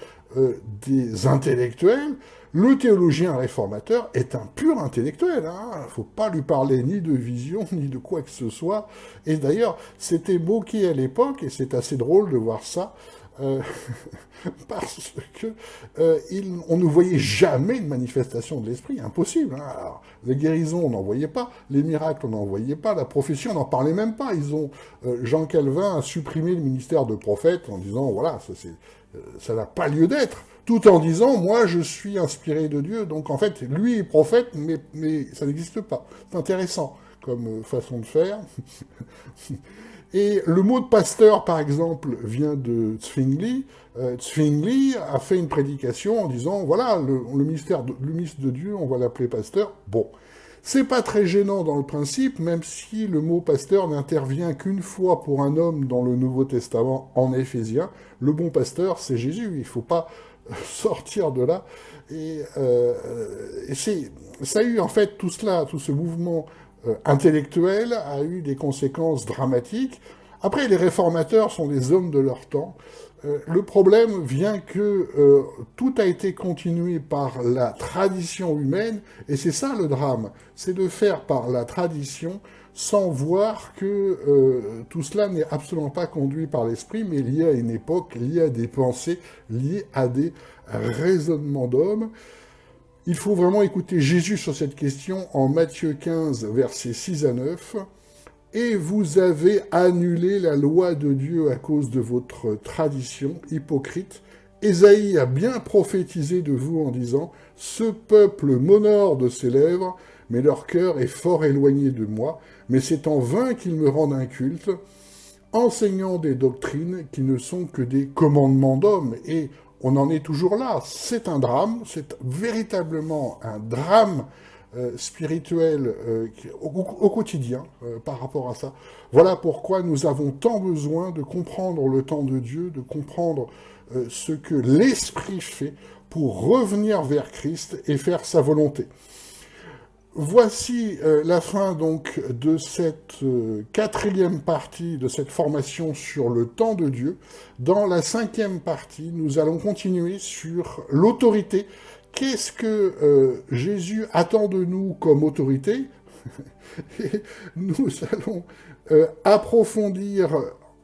des intellectuels. Le théologien réformateur est un pur intellectuel. Il ne faut pas lui parler ni de vision, ni de quoi que ce soit. Et d'ailleurs, c'était moqué à l'époque, et c'est assez drôle de voir ça, parce que on ne voyait jamais de manifestation de l'esprit, impossible. Hein. Alors, les guérisons, on n'en voyait pas, les miracles, on n'en voyait pas, la prophétie, on n'en parlait même pas. Jean Calvin a supprimé le ministère de prophète en disant, voilà, ça n'a pas lieu d'être, tout en disant, moi, je suis inspiré de Dieu, donc en fait, lui est prophète, mais ça n'existe pas. C'est intéressant comme façon de faire. Et le mot de pasteur, par exemple, vient de Zwingli. Zwingli a fait une prédication en disant, voilà, le ministre de Dieu, on va l'appeler pasteur. Bon, c'est pas très gênant dans le principe, même si le mot pasteur n'intervient qu'une fois pour un homme dans le Nouveau Testament, en Éphésiens. Le bon pasteur, c'est Jésus, il faut pas sortir de là. Et ça a eu en fait tout cela, tout ce mouvement intellectuel a eu des conséquences dramatiques. Après, les réformateurs sont des hommes de leur temps. Le problème vient que tout a été continué par la tradition humaine, et c'est ça le drame, c'est de faire par la tradition sans voir que tout cela n'est absolument pas conduit par l'esprit, mais lié à une époque, lié à des pensées, lié à des raisonnements d'hommes. Il faut vraiment écouter Jésus sur cette question en Matthieu 15, versets 6 à 9. « Et vous avez annulé la loi de Dieu à cause de votre tradition hypocrite. Ésaïe a bien prophétisé de vous en disant « Ce peuple m'honore de ses lèvres, mais leur cœur est fort éloigné de moi, mais c'est en vain qu'ils me rendent un culte, enseignant des doctrines qui ne sont que des commandements d'hommes. » Et on en est toujours là. C'est un drame, c'est véritablement un drame spirituel au quotidien par rapport à ça. Voilà pourquoi nous avons tant besoin de comprendre le temps de Dieu, de comprendre ce que l'Esprit fait pour revenir vers Christ et faire sa volonté. Voici la fin donc de cette quatrième partie de cette formation sur le temps de Dieu. Dans la cinquième partie, nous allons continuer sur l'autorité. Qu'est-ce que Jésus attend de nous comme autorité? Et nous allons approfondir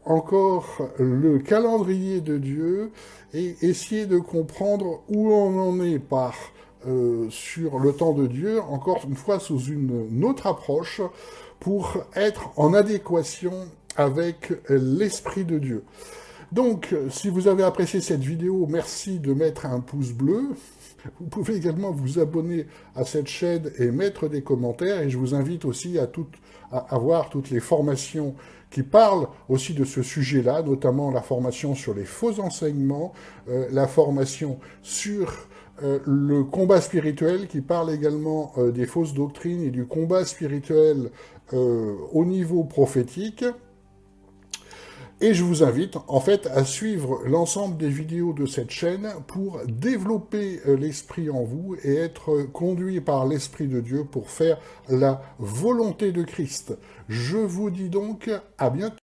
encore le calendrier de Dieu et essayer de comprendre où on en est sur le temps de Dieu, encore une fois sous une autre approche, pour être en adéquation avec l'Esprit de Dieu. Donc, si vous avez apprécié cette vidéo, merci de mettre un pouce bleu. Vous pouvez également vous abonner à cette chaîne et mettre des commentaires, et je vous invite aussi avoir toutes les formations qui parlent aussi de ce sujet-là, notamment la formation sur les faux enseignements, la formation sur le combat spirituel, qui parle également des fausses doctrines et du combat spirituel au niveau prophétique. Et je vous invite en fait à suivre l'ensemble des vidéos de cette chaîne pour développer l'esprit en vous et être conduit par l'Esprit de Dieu pour faire la volonté de Christ. Je vous dis donc à bientôt.